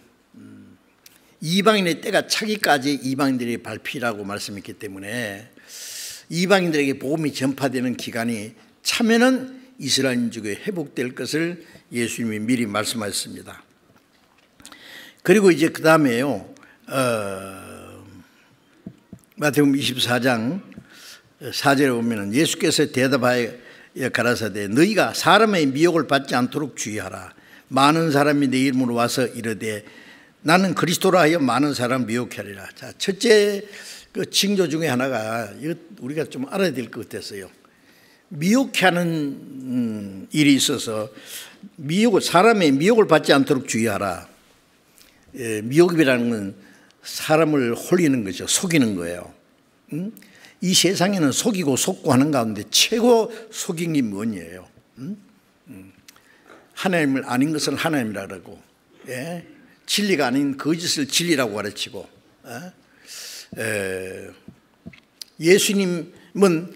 이방인의 때가 차기까지 이방인들이 발피라고 말씀했기 때문에 이방인들에게 복음이 전파되는 기간이 차면은 이스라엘 민족이 회복될 것을 예수님이 미리 말씀하셨습니다. 그리고 이제 그 다음에요, 마태복음 24장 4절에 보면은 예수께서 대답하여 가라사대 너희가 사람의 미혹을 받지 않도록 주의하라. 많은 사람이 내 이름으로 와서 이르되 나는 그리스도라 하여 많은 사람 미혹해 하리라. 자, 첫째 그 징조 중에 하나가 이거 우리가 좀 알아야 될 것 같았어요. 미혹해 하는 일이 있어서 사람의 미혹을 받지 않도록 주의하라. 미혹이라는 건 사람을 홀리는 거죠. 속이는 거예요. 이 세상에는 속이고 속고 하는 가운데 최고 속인 게 뭐냐요? 하나님을 아닌 것을 하나님이라 그러고, 진리가 아닌 거짓을 진리라고 가르치고, 예수님은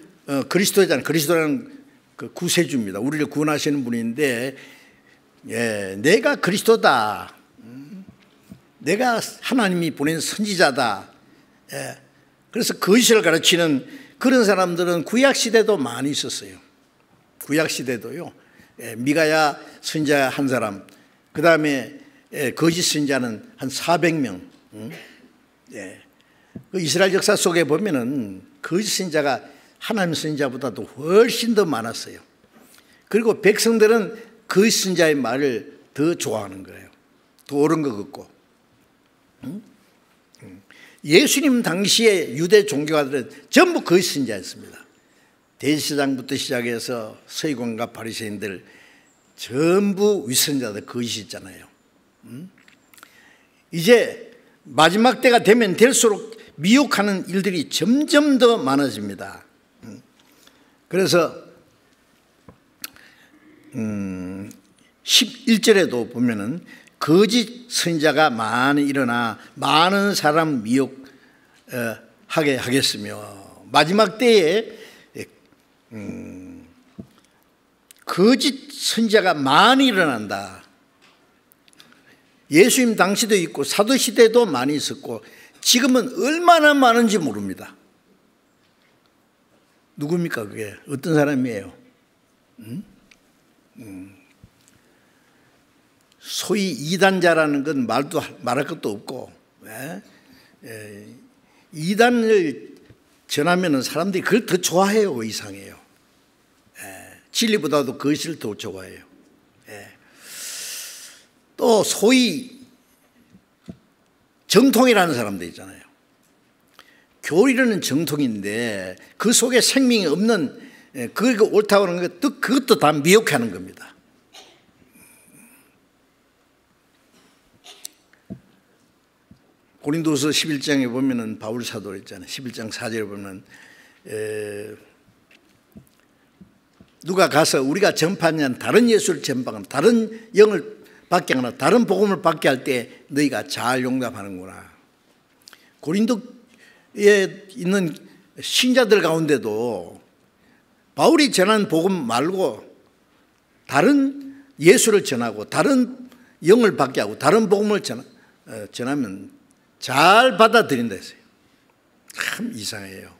그리스도잖아요. 그리스도라는 그 구세주입니다. 우리를 구원하시는 분인데, 내가 그리스도다. 내가 하나님이 보낸 선지자다. 그래서 거짓을 가르치는 그런 사람들은 구약시대도 많이 있었어요. 구약시대도요. 미가야 선지자 한 사람, 그 다음에 거짓 선지자는 한 400명. 그 이스라엘 역사 속에 보면은 거짓 선지자가 하나님 선지자보다도 훨씬 더 많았어요. 그리고 백성들은 거짓 선지자의 말을 더 좋아하는 거예요. 더 옳은 것 같고. 예수님 당시에 유대 종교가들은 전부 거짓 선지자였습니다. 대제사장부터 시작해서 서기관과 바리새인들 전부 위선자들 거짓이었잖아요. 이제 마지막 때가 되면 될수록 미혹하는 일들이 점점 더 많아집니다. 그래서 11절에도 보면은 거짓 선지자가 많이 일어나 많은 사람 미혹하게 하겠으며 마지막 때에 거짓 선지자가 많이 일어난다. 예수님 당시도 있고 사도시대도 많이 있었고 지금은 얼마나 많은지 모릅니다. 누굽니까 그게? 어떤 사람이에요? 소위 이단자라는 건 말할 것도 없고, 이단을 전하면 사람들이 그걸 더 좋아해요. 이상해요. 진리보다도 그것을 더 좋아해요. 또 소위 정통이라는 사람들 있잖아요. 교리는 정통인데 그 속에 생명이 없는, 그거 옳다고 하는 것도 그것도 다 미혹하는 겁니다. 고린도서 11장에 보면은 바울 사도 있잖아요. 11장 4절에 보면 누가 가서 우리가 전파하는 다른 예수를 전파하거나 다른 영을 받게 하거나 다른 복음을 받게 할 때 너희가 잘 용납하는구나. 고린도에 있는 신자들 가운데도 바울이 전한 복음 말고 다른 예수를 전하고 다른 영을 받게 하고 다른 복음을 전하면 잘 받아들인다 했어요. 참 이상해요.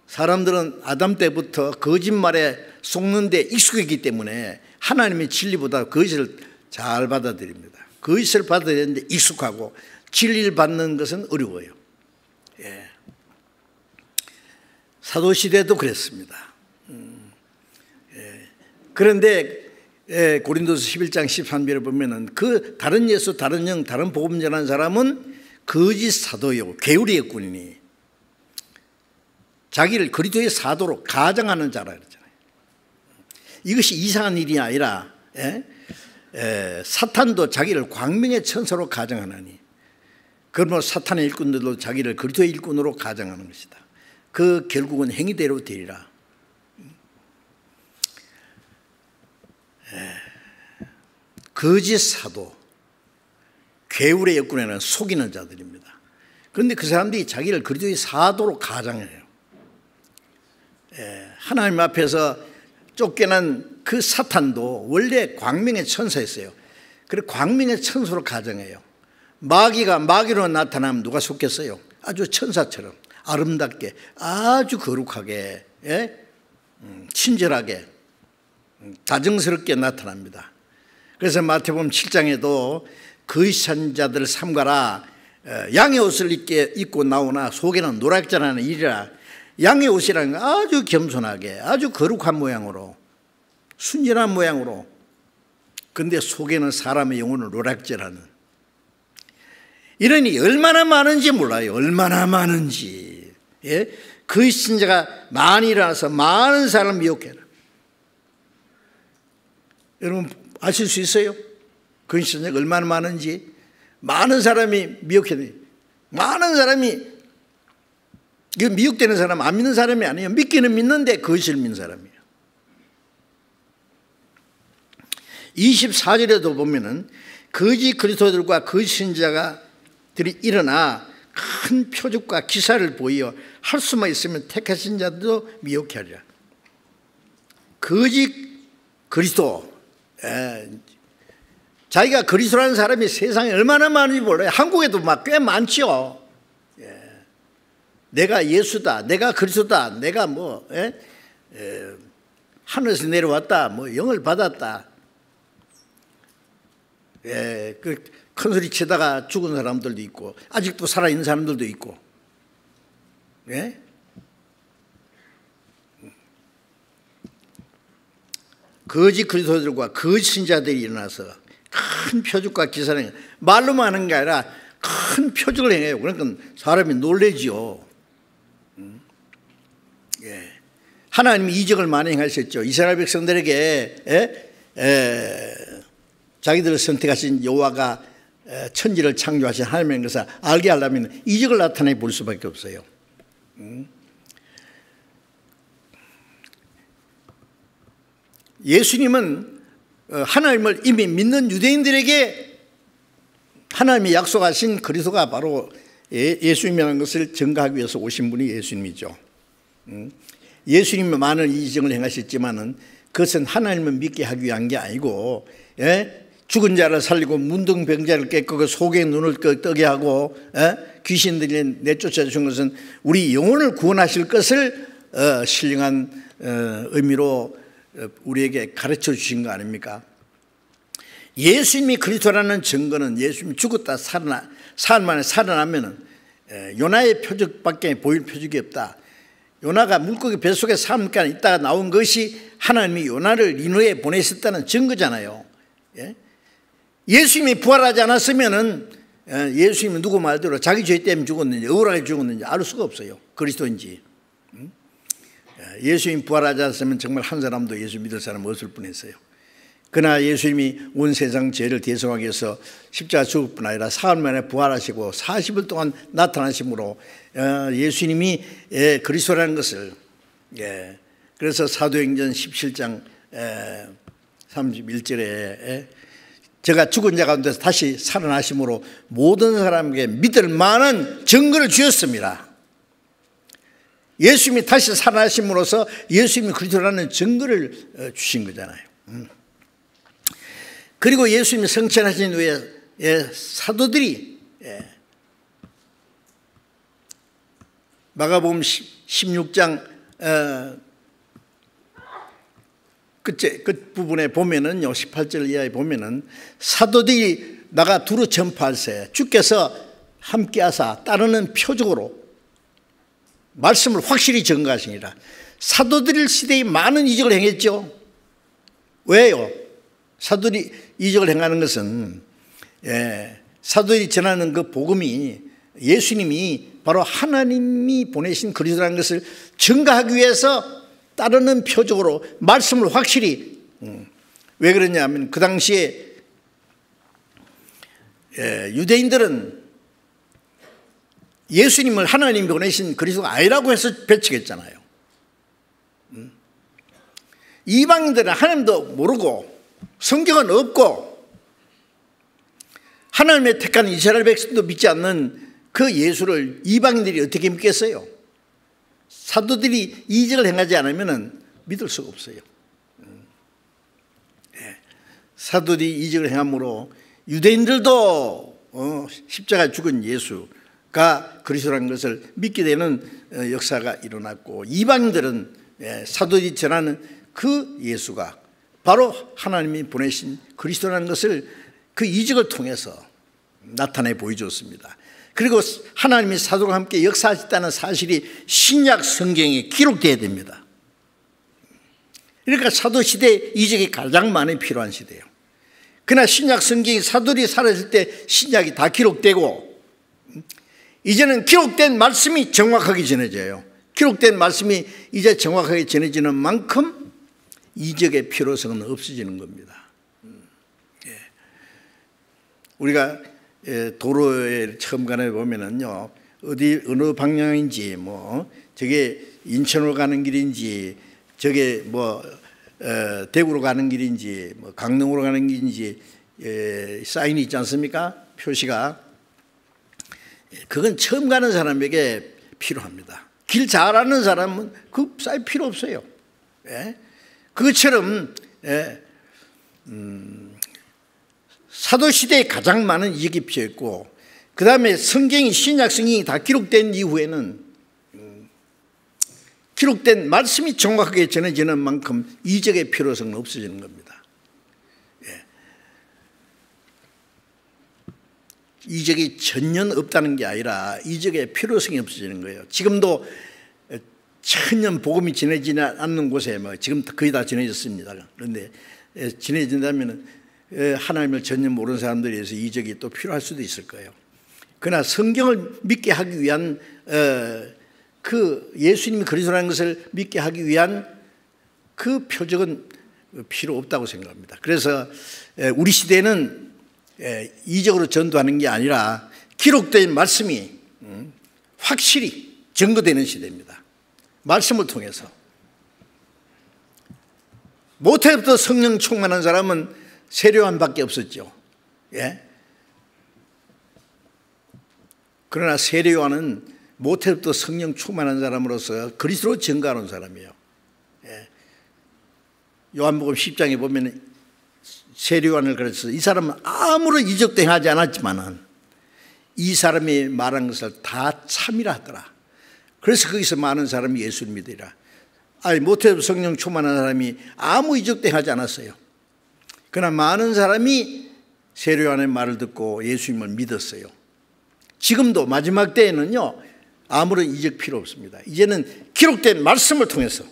사람들은 아담 때부터 거짓말에 속는 데 익숙했기 때문에 하나님의 진리보다 거짓을 잘 받아들입니다. 거짓을 받아들이는데 익숙하고 진리를 받는 것은 어려워요. 사도시대도 그랬습니다. 그런데 고린도서 11장 13절에 보면은 그 다른 예수, 다른 영, 다른 복음 전하는 사람은 거짓 사도요, 게으리의 군이니 자기를 그리스도의 사도로 가장하는 자라 그랬잖아요. 이것이 이상한 일이 아니라 사탄도 자기를 광명의 천사로 가장하나니, 그러면 사탄의 일꾼들도 자기를 그리스도의 일꾼으로 가장하는 것이다. 그 결국은 행위대로 되리라. 거짓 사도, 괴울의 역군에는 속이는 자들입니다. 그런데 그 사람들이 자기를 그리스도의 사도로 가장해요. 하나님 앞에서 쫓겨난 그 사탄도 원래 광명의 천사였어요. 그리고 광명의 천사로 가정해요. 마귀가 마귀로 나타나면 누가 속겠어요? 아주 천사처럼 아름답게, 아주 거룩하게, 친절하게, 다정스럽게 나타납니다. 그래서 마태복음 7장에도 거짓한 자들을 삼가라. 양의 옷을 입고 나오나 속에는 노략질하는 일이라. 양의 옷이라는 건 아주 겸손하게, 아주 거룩한 모양으로, 순전한 모양으로, 근데 속에는 사람의 영혼을 노략질하는, 이러니 얼마나 많은지 몰라요. 얼마나 많은지. 그 신자가 많이 일어나서 많은 사람을 미혹해라. 여러분 아실 수 있어요? 그 신자가 얼마나 많은지. 많은 사람이 미혹해요. 많은 사람이, 이거 미혹되는 사람, 안 믿는 사람이 아니에요. 믿기는 믿는데 그것을 믿는 사람이에요. 24절에도 보면은 거짓 그리스도들과 거짓 신자들이 일어나 큰 표적과 기사를 보여 할 수만 있으면 택하신 자도 미혹해 하리라. 거짓 그리스도, 자기가 그리스도라는 사람이 세상에 얼마나 많은지 몰라요. 한국에도 막 꽤 많죠. 내가 예수다, 내가 그리스도다, 내가 하늘에서 내려왔다, 영을 받았다. 그 큰 소리 치다가 죽은 사람들도 있고, 아직도 살아있는 사람들도 있고. 거짓 그리스도들과 거짓 신자들이 일어나서 큰 표적과 기사를, 말로만 하는 게 아니라 큰 표적을 행해요. 그러니까 사람이 놀라지요. 하나님이 이적을 많이 행하셨죠. 이스라엘 백성들에게 자기들을 선택하신 여호와가 천지를 창조하신 하나님인 것을 알게 하려면 이적을 나타내 볼 수밖에 없어요. 예수님은 하나님을 이미 믿는 유대인들에게 하나님이 약속하신 그리스도가 바로 예수님이라는 것을 증거하기 위해서 오신 분이 예수님이죠. 예수님이 많은 이적을 행하셨지만은 그것은 하나님을 믿게 하기 위한 게 아니고, 죽은 자를 살리고 문둥병자를 깨끗고 속의 눈을 뜨게 하고 귀신들이 내쫓아 준 것은 우리 영혼을 구원하실 것을 신령한 의미로 우리에게 가르쳐 주신 거 아닙니까? 예수님이 그리스도라는 증거는 예수님이 죽었다 사흘 만에 살아나면은 요나의 표적밖에 보일 표적이 없다. 요나가 물고기 뱃속에 3일간 있다가 나온 것이 하나님이 요나를 니느웨에 보내셨다는 증거잖아요. 예수님이 부활하지 않았으면은 예수님은 누구 말대로 자기 죄 때문에 죽었는지 억울하게 죽었는지 알 수가 없어요. 그리스도인지. 예수님이 부활하지 않았으면 정말 한 사람도 예수 믿을 사람 없을 뻔했어요. 그러나 예수님이 온 세상 죄를 대속하기 위해서 십자가 죽을 뿐 아니라 사흘 만에 부활하시고 40일 동안 나타나심으로 예수님이 그리스도라는 것을, 그래서 사도행전 17장 31절에 제가 죽은 자 가운데서 다시 살아나심으로 모든 사람에게 믿을 만한 증거를 주셨습니다. 예수님이 다시 살아나심으로써 예수님이 그리스도라는 증거를 주신 거잖아요. 그리고 예수님이 성천하신 후에 사도들이 마가복음 16장 끝 부분에 보면은요, 18절 이하에 보면은 사도들이 나가 두루 전파할세 주께서 함께하사 따르는 표적으로 말씀을 확실히 증거하시니라. 사도들 시대에 많은 이적을 행했죠. 왜요? 사도들이 이적을 행하는 것은 사도들이 전하는 그 복음이 예수님이 바로 하나님이 보내신 그리스도라는 것을 증거하기 위해서 따르는 표적으로 말씀을 확실히, 왜 그러냐면 그 당시에 유대인들은 예수님을 하나님이 보내신 그리스도가 아니라고 해서 배척했잖아요. 이방인들은 하나님도 모르고 성경은 없고 하나님의 택한 이스라엘 백성도 믿지 않는 그 예수를 이방인들이 어떻게 믿겠어요? 사도들이 이적을 행하지 않으면 믿을 수가 없어요. 사도들이 이적을 행함으로 유대인들도 십자가에 죽은 예수가 그리스도라는 것을 믿게 되는 역사가 일어났고, 이방인들은 사도들이 전하는 그 예수가 바로 하나님이 보내신 그리스도라는 것을 그 이적을 통해서 나타내 보여줬습니다. 그리고 하나님이 사도와 함께 역사하셨다는 사실이 신약 성경에 기록되어야 됩니다. 그러니까 사도시대 이적이 가장 많이 필요한 시대예요. 그러나 신약 성경이 사도들이 살았을 때 신약이 다 기록되고, 이제는 기록된 말씀이 정확하게 전해져요. 기록된 말씀이 이제 정확하게 전해지는 만큼 이적의 필요성은 없어지는 겁니다. 우리가 도로에 처음 가는 보면은요, 어느 방향인지, 저게 인천으로 가는 길인지, 저게 대구로 가는 길인지, 강릉으로 가는 길인지 사인이 있지 않습니까? 표시가. 그건 처음 가는 사람에게 필요합니다. 길 잘 아는 사람은 그 사인 필요 없어요. 그것처럼 사도시대에 가장 많은 이적이 필요했고, 그 다음에 성경이, 신약 성경이 다 기록된 이후에는 기록된 말씀이 정확하게 전해지는 만큼 이적의 필요성은 없어지는 겁니다. 이적이 전혀 없다는 게 아니라 이적의 필요성이 없어지는 거예요. 지금도 천년 복음이 전해지지 않는 곳에 지금 거의 다 전해졌습니다. 그런데 전해진다면 하나님을 전혀 모르는 사람들에 의해서 이적이 또 필요할 수도 있을 거예요. 그러나 성경을 믿게 하기 위한 그 예수님이 그리스도라는 것을 믿게 하기 위한 그 표적은 필요 없다고 생각합니다. 그래서 우리 시대는 이적으로 전도하는 게 아니라 기록된 말씀이 확실히 증거되는 시대입니다. 말씀을 통해서. 모태부터 성령 충만한 사람은 세례요한밖에 없었죠. 그러나 세례요한은 모태부터 성령 충만한 사람으로서 그리스도로 증거하는 사람이에요. 요한복음 10장에 보면 세례요한을 그랬어요. 이 사람은 아무런 이적도 행하지 않았지만은 이 사람이 말한 것을 다 참이라 하더라. 그래서 거기서 많은 사람이 예수를 믿으리라. 아니 못해도 성령 충만한 사람이 아무 이적도 행하지 않았어요. 그러나 많은 사람이 세례요한의 말을 듣고 예수님을 믿었어요. 지금도 마지막 때에는요 아무런 이적 필요 없습니다. 이제는 기록된 말씀을 통해서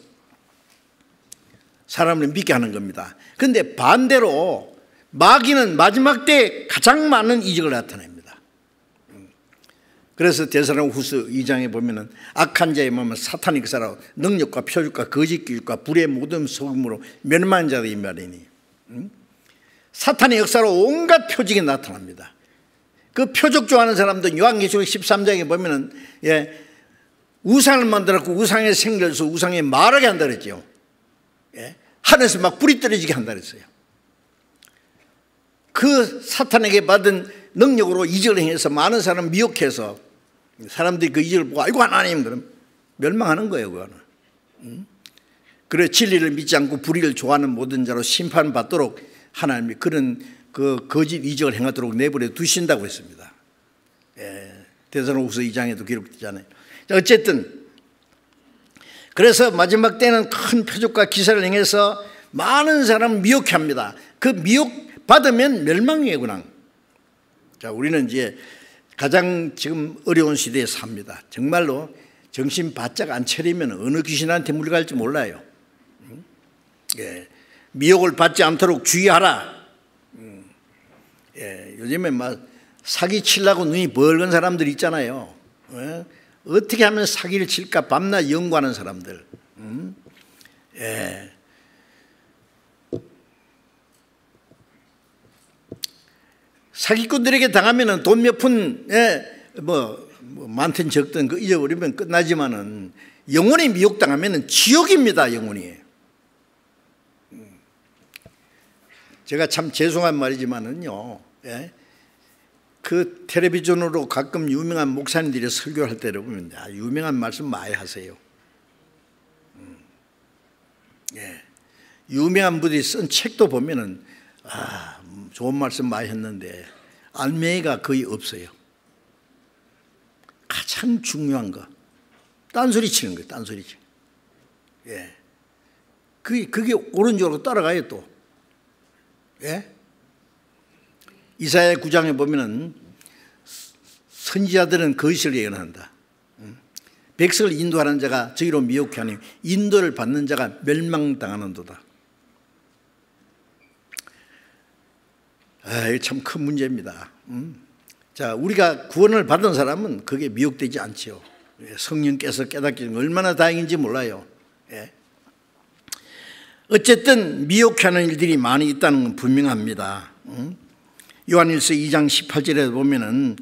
사람을 믿게 하는 겁니다. 그런데 반대로 마귀는 마지막 때에 가장 많은 이적을 나타냅니다. 그래서 데살로니가후서 2장에 보면은 악한 자의 마음은 사탄이 그 사람 능력과 표적과 거짓 교육과 불의 모든 소금으로 멸망한 자다 이 말이니 사탄의 역사로 온갖 표적이 나타납니다. 그 표적 좋아하는 사람들 요한계시록 13장에 보면은 우상을 만들었고 우상의 생겨서 우상에 말하게 한다 그랬죠. 하늘에서 막 불이 떨어지게 한다 그랬어요. 그 사탄에게 받은 능력으로 이적을 행해서 많은 사람을 미혹해서 사람들이 그 이적을 보고 아이고 하나님 그럼 멸망하는 거예요. 그거는. 그래 진리를 믿지 않고 불의를 좋아하는 모든 자로 심판받도록 하나님이 그런 그 거짓 이적을 행하도록 내버려 두신다고 했습니다. 데살로니가후서 2장에도 기록되잖아요. 어쨌든 그래서 마지막 때는 큰 표적과 기사를 행해서 많은 사람을 미혹해 합니다. 그 미혹 받으면 멸망이에요 그냥. 자, 우리는 이제 가장 지금 어려운 시대에 삽니다. 정말로 정신 바짝 안 차리면 어느 귀신한테 물갈지 몰라요. 미혹을 받지 않도록 주의하라. 요즘에 막 사기 치려고 눈이 벌건 사람들 있잖아요. 어떻게 하면 사기를 칠까 밤낮 연구하는 사람들. 사기꾼들에게 당하면은 돈 몇 푼 뭐 많든 적든 그 잊어버리면 끝나지만은 영원히 미혹당하면은 지옥입니다. 영원히. 제가 참 죄송한 말이지만은요. 그 텔레비전으로 가끔 유명한 목사님들이 설교할 때를 보면 유명한 말씀 많이 하세요. 유명한 분들이 쓴 책도 보면은 좋은 말씀 많이 했는데 알맹이가 거의 없어요. 가장 중요한 거 딴소리 치는 거예요. 딴소리 치는 거. 그게 오른쪽으로 따라가요 또. 이사야 9장에 보면은 선지자들은 거짓을 예언한다. 백성을 인도하는 자가 저기로 미혹해 하니 인도를 받는 자가 멸망당하는도다. 이게 참 큰 문제입니다. 자, 우리가 구원을 받은 사람은 그게 미혹되지 않지요. 성령께서 깨닫게 되면 얼마나 다행인지 몰라요. 어쨌든 미혹하는 일들이 많이 있다는 건 분명합니다. 요한일서 2장 18절에 보면은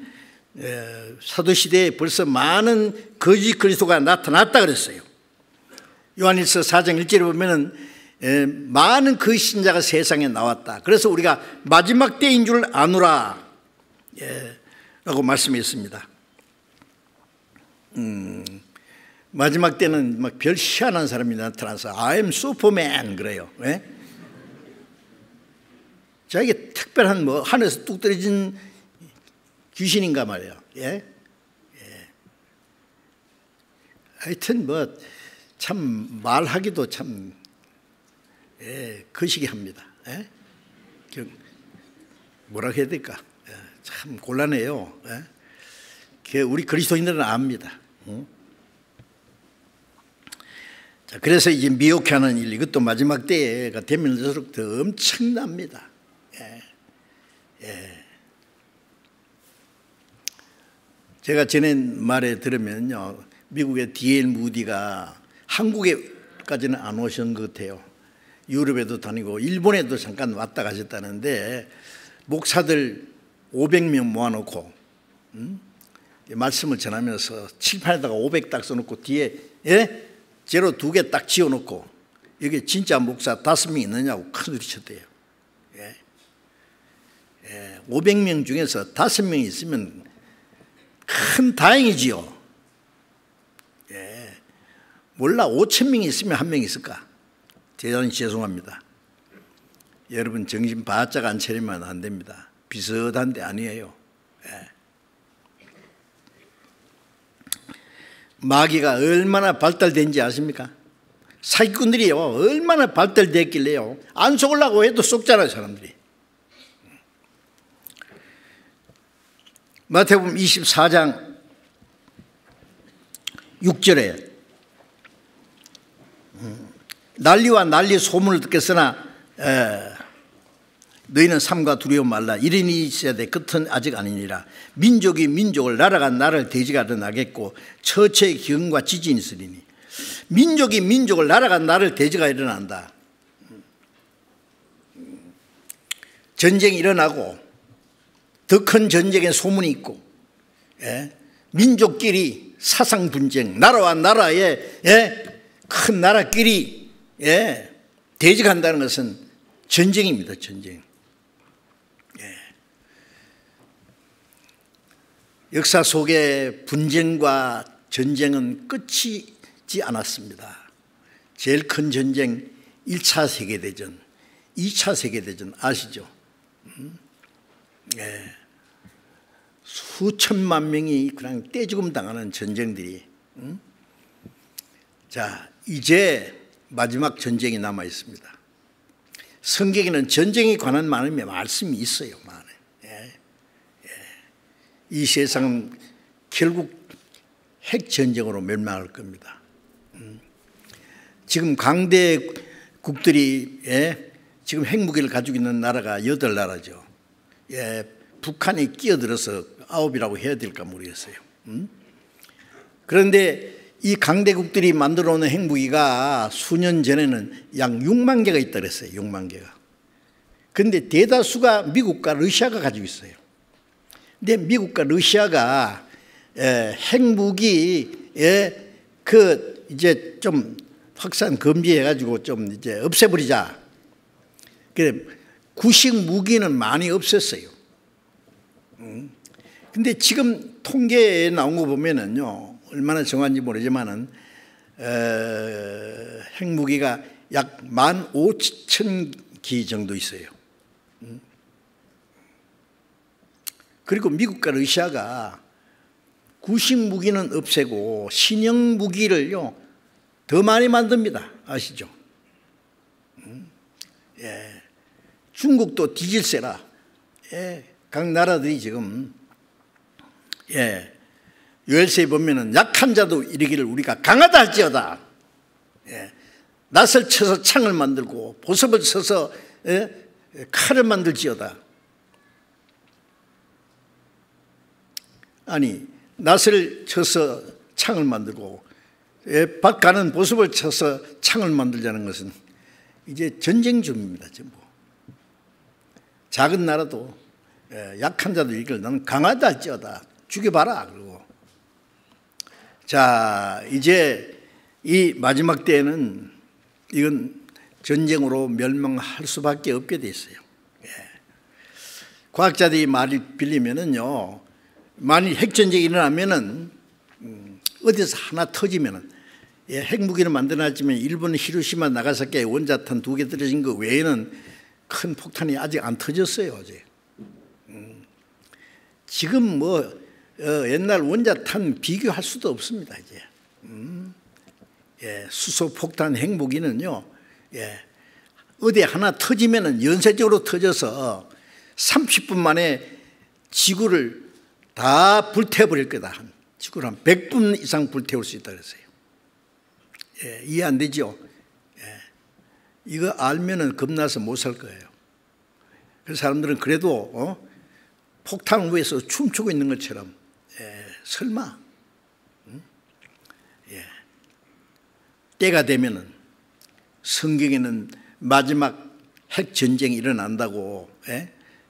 사도시대에 벌써 많은 거짓 그리스도가 나타났다 그랬어요. 요한일서 4장 1절에 보면은 많은 그 신자가 세상에 나왔다. 그래서 우리가 마지막 때인 줄 아노라 라고 말씀했습니다. 마지막 때는 막 별 희한한 사람이 나타나서 I am Superman 그래요. 자기가 특별한 뭐 하늘에서 뚝 떨어진 귀신인가 말이에요. 하여튼 뭐 참 말하기도 참 거시기 합니다. 뭐라 해야 될까? 참 곤란해요. 우리 그리스도인들은 압니다. 자, 그래서 이제 미혹하는 일 이것도 마지막 때가 되면 될수록 더 엄청납니다. 제가 전에 말에 들으면요, 미국의 D.L. 무디가 한국에까지는 안 오신 것 같아요. 유럽에도 다니고 일본에도 잠깐 왔다 가셨다는데 목사들 500명 모아놓고 말씀을 전하면서 칠판에다가 500 딱 써놓고 뒤에 제로 2개 딱 지어놓고 여기 진짜 목사 5명 있느냐고 큰소리 쳤대요. 500명 중에서 5명 있으면 큰 다행이지요. 몰라 5,000명이 있으면 1명 있을까? 대단히 죄송합니다. 여러분 정신 바짝 안 차리면 안 됩니다. 비슷한데 아니에요. 예. 마귀가 얼마나 발달된지 아십니까? 사기꾼들이요 얼마나 발달됐길래요 안 속으려고 해도 속잖아요 사람들이. 마태복음 24장 6절에 난리와 난리 소문을 듣겠으나 너희는 삼가 두려워 말라. 이른이 있어야 돼. 끝은 아직 아니니라. 민족이 민족을 나라가 나라를 대지가 일어나겠고 처처의 기근과 지진이 있으리니. 민족이 민족을 나라가 나라를 대지가 일어난다. 전쟁이 일어나고 더 큰 전쟁의 소문이 있고 민족끼리 사상 분쟁 나라와 나라의 큰 나라끼리 대적한다는 것은 전쟁입니다. 전쟁. 역사 속에 분쟁과 전쟁은 끝이지 않았습니다. 제일 큰 전쟁 1차 세계대전, 2차 세계대전 아시죠? 수천만 명이 그냥 떼죽음 당하는 전쟁들이. 자, 이제 마지막 전쟁이 남아 있습니다. 성경에는 전쟁에 관한 많은 말씀이 있어요. 이 세상은 결국 핵전쟁으로 멸망할 겁니다. 지금 강대국들이 지금 핵무기를 가지고 있는 나라가 8나라죠. 북한이 끼어들어서 9이라고 해야 될까 모르겠어요. 그런데 이 강대국들이 만들어 놓은 핵무기가 수년 전에는 약 6만 개가 있다 그랬어요. 6만 개가. 그런데 대다수가 미국과 러시아가 가지고 있어요. 근데 미국과 러시아가 핵무기에 이제 좀 확산 금지해가지고 좀 이제 없애버리자. 그래 구식 무기는 많이 없앴어요. 근데 지금 통계에 나온 거 보면은요, 얼마나 정확한지 모르지만은 핵무기가 약 15,000기 정도 있어요. 그리고 미국과 러시아가 구식 무기는 없애고 신형 무기를요 더 많이 만듭니다. 아시죠? 중국도 뒤질세라. 각 나라들이 지금 요엘서에 보면은 약한 자도 이르기를 우리가 강하다 할지어다. 낫을 쳐서 창을 만들고 보석을 쳐서 칼을 만들지어다. 아니 낫을 쳐서 창을 만들고 밭 가는 보석을 쳐서 창을 만들자는 것은 이제 전쟁 중입니다. 전부. 작은 나라도 약한 자도 이걸 나는 강하다 할지어다. 죽여봐라. 그리고 자 이제 이 마지막 때에는 이건 전쟁으로 멸망할 수밖에 없게 돼 있어요. 과학자들이 말을 빌리면은요, 만일 핵전쟁이 일어나면은 어디서 하나 터지면은 핵무기를 만들어놨지만 일본 히로시마 나가사키에 원자탄 2개 떨어진 거 외에는 큰 폭탄이 아직 안 터졌어요. 어제. 지금 뭐 옛날 원자탄 비교할 수도 없습니다. 이제 수소폭탄 핵무기는요, 어디 하나 터지면은 연쇄적으로 터져서 30분 만에 지구를 다 불태워버릴 거다. 지구를 한 100분 이상 불태울 수 있다 그랬어요. 이해 안 되죠? 이거 알면은 겁나서 못 살 거예요. 그래서 사람들은 그래도 폭탄 위에서 춤추고 있는 것처럼 설마 때가 되면은 성경에는 마지막 핵전쟁이 일어난다고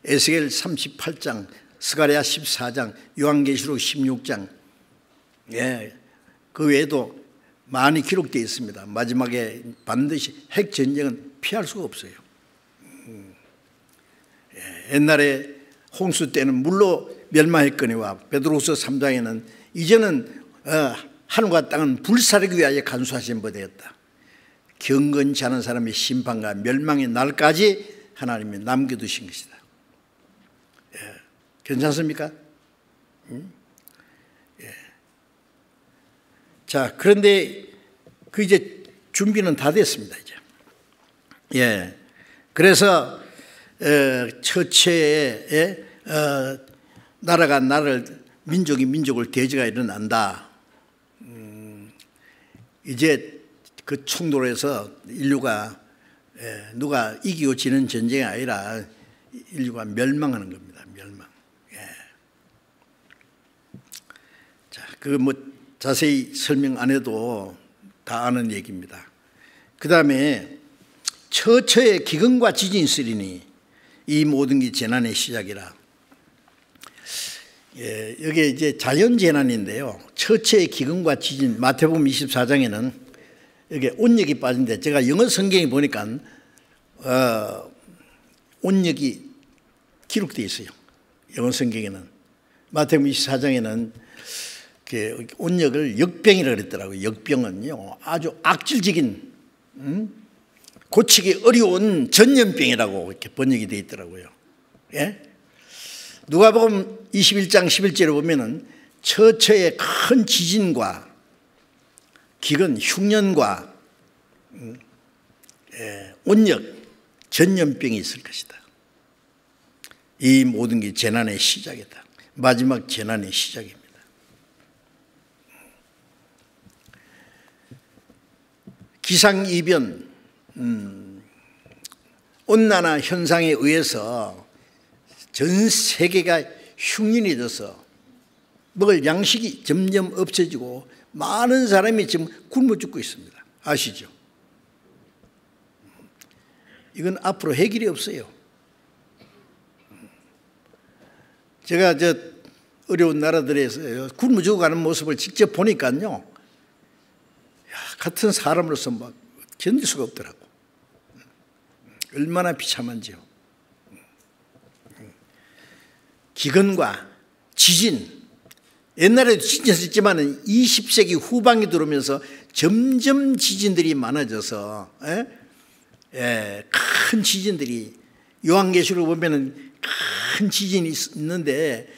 에스겔 38장, 스가랴 14장, 요한계시록 16장 그 외에도 많이 기록되어 있습니다. 마지막에 반드시 핵전쟁은 피할 수가 없어요. 옛날에 홍수 때는 물로 멸망했거니와 베드로후서 3장에는 이제는 하늘과 땅은 불사르기 위하여 간수하신 바 되었다. 경건치 않은 사람의 심판과 멸망의 날까지 하나님이 남겨두신 것이다. 예. 괜찮습니까? 예. 자, 그런데 그 이제 준비는 다 됐습니다, 이제. 예. 그래서 처체에 나라가 나라를, 민족이 민족을 대지가 일어난다. 이제 그 충돌에서 인류가 누가 이기고 지는 전쟁이 아니라 인류가 멸망하는 겁니다. 멸망. 예. 자, 그 뭐 자세히 설명 안 해도 다 아는 얘기입니다. 그 다음에 처처의 기근과 지진이 있으리니 이 모든 게 재난의 시작이라. 예, 이게 이제 자연 재난인데요. 처처의 기근과 지진, 마태복음 24장에는 여기 온역이 빠진데, 제가 영어 성경에 보니까 온역이 기록되어 있어요. 영어 성경에는. 마태복음 24장에는 그 온역을 역병이라고 그랬더라고요. 역병은요, 아주 악질적인, 고치기 어려운 전염병이라고 이렇게 번역이 되어 있더라고요. 예? 누가복음 21장 11절에 보면은 처처의 큰 지진과 기근, 흉년과 온역, 전염병이 있을 것이다. 이 모든 게 재난의 시작이다. 마지막 재난의 시작입니다. 기상이변, 온난화 현상에 의해서 전 세계가 흉년이 돼서 먹을 양식이 점점 없어지고 많은 사람이 지금 굶어 죽고 있습니다. 아시죠? 이건 앞으로 해결이 없어요. 제가 저 어려운 나라들에서 굶어 죽어가는 모습을 직접 보니까요, 같은 사람으로서 막 견딜 수가 없더라고. 얼마나 비참한지요. 기근과 지진, 옛날에도 지진했지만 20세기 후반기 들어오면서 점점 지진들이 많아져서 큰 지진들이, 요한계시록 보면은 큰 지진이 있는데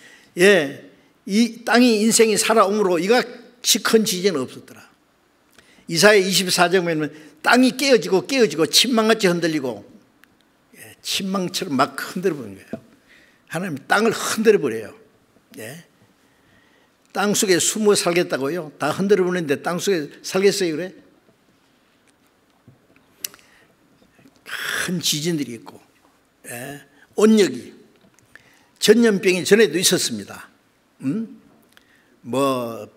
이 땅이 인생이 살아옴으로 이같이 큰 지진은 없었더라. 이사야 24장 보면 땅이 깨어지고 침망같이 흔들리고 침망처럼 막 흔들어버린 거예요. 하나님 땅을 흔들어버려요. 땅 속에 숨어 살겠다고요? 다 흔들어버리는데 땅 속에 살겠어요, 그래? 큰 지진들이 있고, 온역이, 전염병이 전에도 있었습니다. 뭐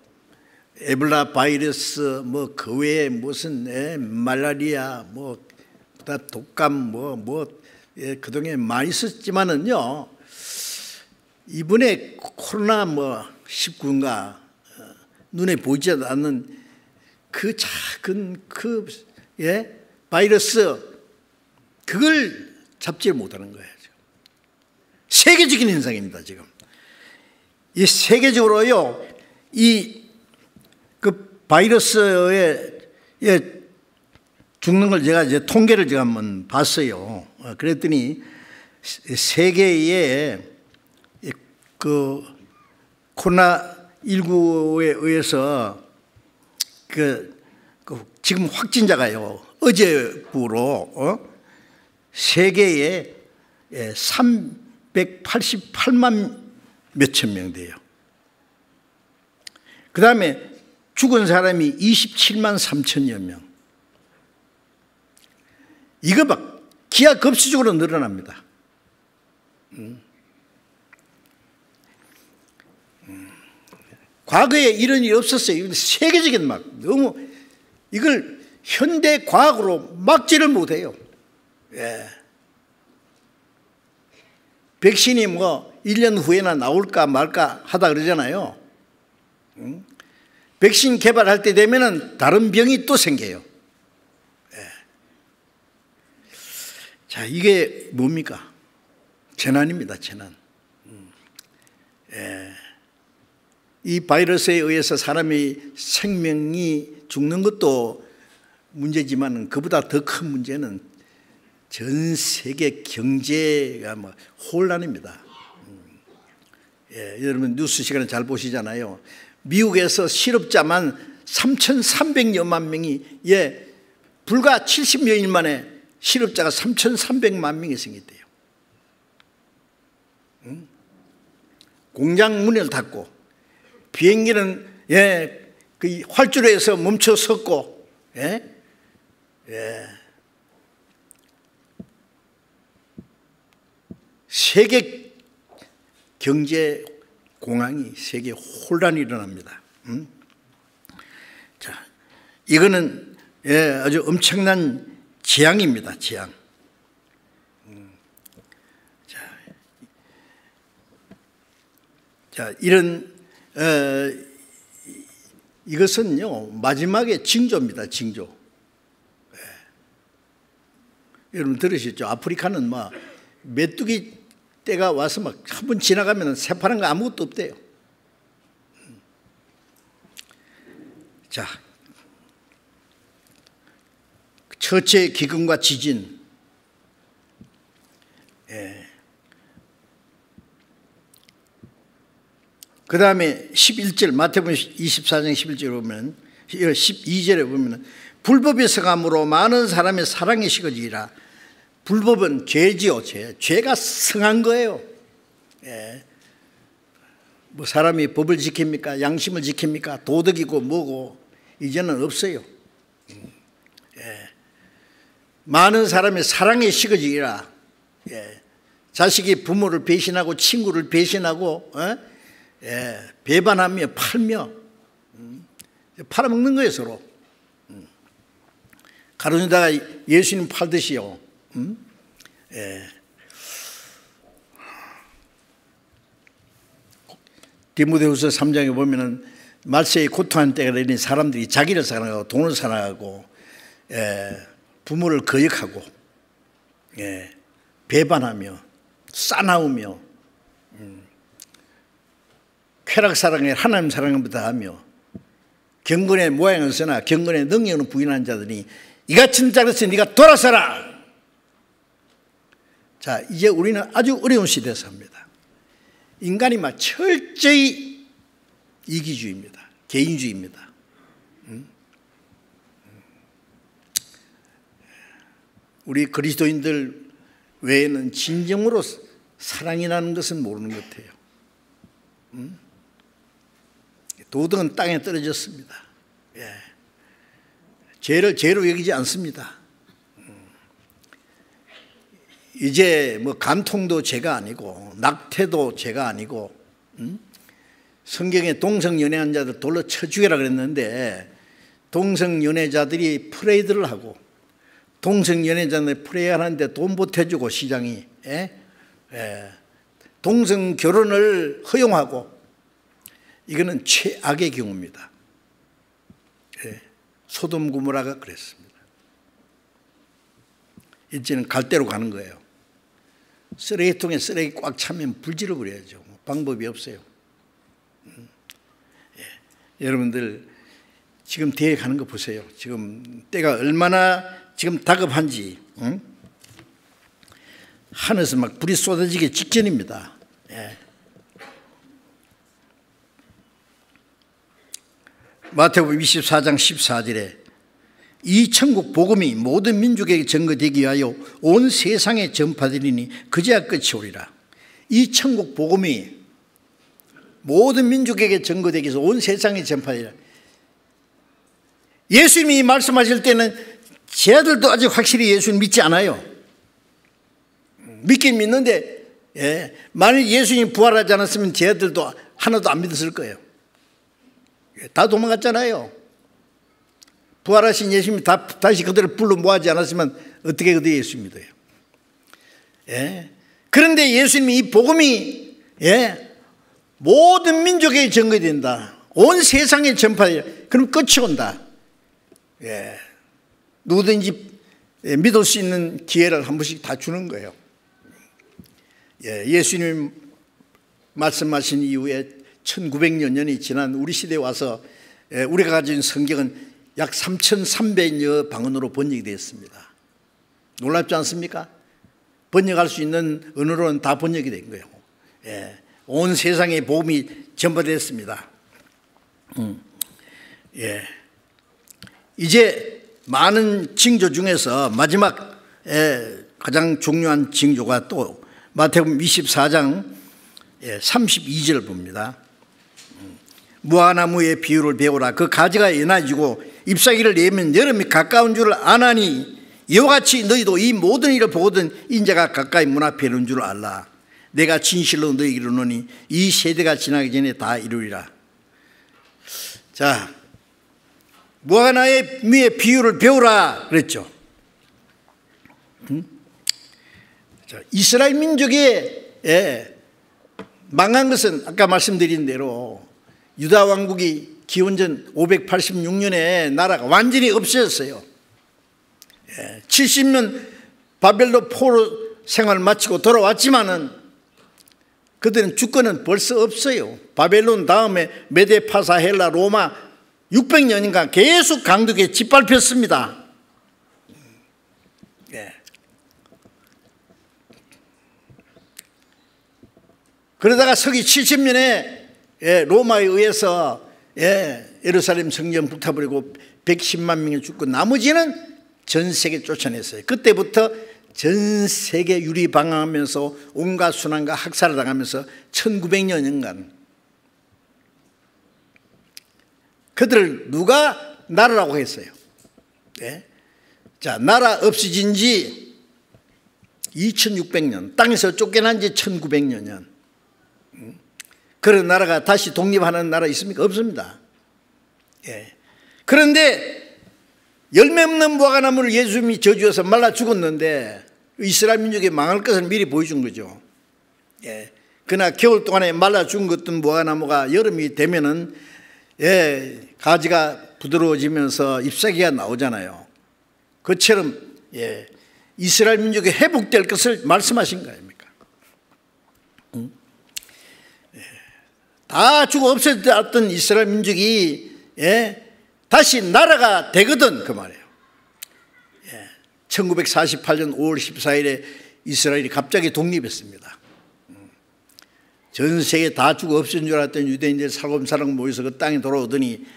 에볼라 바이러스, 뭐 그 외에 무슨 말라리아, 뭐 독감, 그동안에 많이 있었지만은요, 이번에 코로나 19인가 눈에 보이지 않는 그 작은 바이러스, 그걸 잡지 못하는 거예요. 지금. 세계적인 현상입니다. 지금 이 세계적으로요, 그 바이러스에 죽는 걸 제가 이제 통계를 제가 한번 봤어요. 그랬더니 세계에 그 코로나19에 의해서 지금 확진자가요, 어제부로 세계에 388만 몇천 명 돼요. 그 다음에 죽은 사람이 27만 3천여 명. 이거 막 기하급수적으로 늘어납니다. 과거에 이런 일이 없었어요. 세계적인 너무 이걸 현대 과학으로 막지를 못해요. 백신이 1년 후에나 나올까 말까 하다 그러잖아요. 백신 개발할 때 되면은 다른 병이 또 생겨요. 자, 이게 뭡니까? 재난입니다, 재난. 이 바이러스에 의해서 사람의 생명이 죽는 것도 문제지만 그보다 더 큰 문제는 전 세계 경제가 뭐 혼란입니다. 여러분 뉴스 시간에 잘 보시잖아요. 미국에서 실업자만 3,300여만 명이 불과 70여일 만에 실업자가 3,300만 명이 생겼대요. 공장 문을 닫고 비행기는 그 활주로에서 멈춰 섰고 세계 경제 공황이 세계 혼란이 일어납니다. 자, 이거는 아주 엄청난 재앙입니다. 재앙. 자, 이런 이것은요 마지막에 징조입니다. 징조. 여러분 들으셨죠? 아프리카는 막 메뚜기 때가 와서 막 한 번 지나가면 새파란 거 아무것도 없대요. 자, 첫째 기근과 지진. 그 다음에 11절 마태복음 24장 11절에 보면 12절에 보면 불법의 성함으로 많은 사람의 사랑이 식어지리라. 불법은 죄지요. 죄가 성한 거예요. 뭐 사람이 법을 지킵니까? 양심을 지킵니까? 도덕이고 뭐고 이제는 없어요. 많은 사람의 사랑에 식어지리라. 자식이 부모를 배신하고 친구를 배신하고 배반하며 팔며 팔아먹는 거예요 서로. 가룟유다가 예수님 팔듯이요. 디모데후서 3장에 보면은 말세에 고통하는 때가 되니 사람들이 자기를 사랑하고 돈을 사랑하고 부모를 거역하고 배반하며 싸나우며 쾌락 사랑에 하나님 사랑보다 하며 경건의 모양을 쓰나 경건의 능력을 부인하는 자들이 이 같은 자로서 네가 돌아서라. 자, 이제 우리는 아주 어려운 시대에 삽니다. 인간이 막 철저히 이기주의입니다. 개인주의입니다. 우리 그리스도인들 외에는 진정으로 사랑이라는 것은 모르는 것 같아요. 도덕은 땅에 떨어졌습니다. 죄를 죄로 여기지 않습니다. 이제 뭐 간통도 죄가 아니고 낙태도 죄가 아니고 성경에 동성연애한 자들 돌로 쳐 죽여라 그랬는데 동성연애자들이 프레이드를 하고 동성연애자들 프레이하는데 돈 보태주고 시장이 동성결혼을 허용하고 이거는 최악의 경우입니다. 소돔 고모라가 그랬습니다. 이제는 갈대로 가는 거예요. 쓰레기통에 쓰레기 꽉 차면 불 질러버려야죠. 방법이 없어요. 여러분들 지금 대회 가는 거 보세요. 지금 때가 얼마나 지금 다급한지. 하늘에서 막 불이 쏟아지기 직전입니다. 마태복음 24장 14절에 이 천국 복음이 모든 민족에게 전거되기 위하여 온 세상에 전파되리니 그제야 끝이 오리라. 이 천국 복음이 모든 민족에게 전거되기 위해서 온 세상에 전파되리라. 예수님이 말씀하실 때는 쟤들도 아직 확실히 예수님 믿지 않아요. 믿긴 믿는데 만일 예수님이 부활하지 않았으면 쟤들도 하나도 안 믿었을 거예요. 다 도망갔잖아요. 부활하신 예수님이 다시 그들을 불러 모아지 않았으면 어떻게 그들 예수 믿어요? 그런데 예수님이 이 복음이 모든 민족에게 전거된다. 온 세상에 전파돼요. 그럼 끝이 온다. 누구든지 믿을 수 있는 기회를 한 번씩 다 주는 거예요. 예수님 말씀하신 이후에 1900여 년이 지난 우리 시대에 와서 우리가 가진 성경은 약 3,300여 방언으로 번역이 되었습니다. 놀랍지 않습니까? 번역할 수 있는 언어로는 다 번역이 된 거예요. 예. 온 세상에 복음이 전파됐습니다. 예. 이제 많은 징조 중에서 마지막 가장 중요한 징조가 또 마태복음 24장 32절 봅니다. 무화과나무의 비유를 배우라. 그 가지가 연해지고 잎사귀를 내면 여름이 가까운 줄을 아나니 이와 같이 너희도 이 모든 일을 보거든 인자가 가까이 문 앞에 이른 줄을 알라. 내가 진실로 너희에게 이르노니 이 세대가 지나기 전에 다 이루리라. 자, 무화과나무의 비유를 배우라 그랬죠. 자, 이스라엘 민족의 망한 것은 아까 말씀드린 대로 유다 왕국이 기원전 586년에 나라가 완전히 없어졌어요. 70년 바벨론 포로 생활을 마치고 돌아왔지만은 그들은 주권은 벌써 없어요. 바벨론 다음에 메데, 파사, 헬라, 로마 600년인가 계속 강독에 짓밟혔습니다. 그러다가 서기 70년에 로마에 의해서 예루살렘 성전 불타버리고 110만 명이 죽고 나머지는 전 세계 쫓아냈어요. 그때부터 전 세계 유리방황하면서 온갖 순환과 학살을 당하면서 1900년간 그들을 누가 나라라고 했어요. 자, 나라 없어진 지 2600년, 땅에서 쫓겨난 지 1900년. 그런 나라가 다시 독립하는 나라 있습니까? 없습니다. 그런데 열매 없는 무화과나무를 예수님이 저주해서 말라 죽었는데 이스라엘 민족이 망할 것을 미리 보여준 거죠. 그러나 겨울 동안에 말라 죽은 것던 무화과나무가 여름이 되면은 가지가 부드러워지면서 잎사귀가 나오잖아요. 그처럼 이스라엘 민족이 회복될 것을 말씀하신 거 아닙니까? 다 죽어 없어졌던 이스라엘 민족이 다시 나라가 되거든 그 말이에요. 1948년 5월 14일에 이스라엘이 갑자기 독립했습니다. 전 세계 다 죽어 없어진 줄 알았던 유대인들 살금살금 모여서 그 땅에 돌아오더니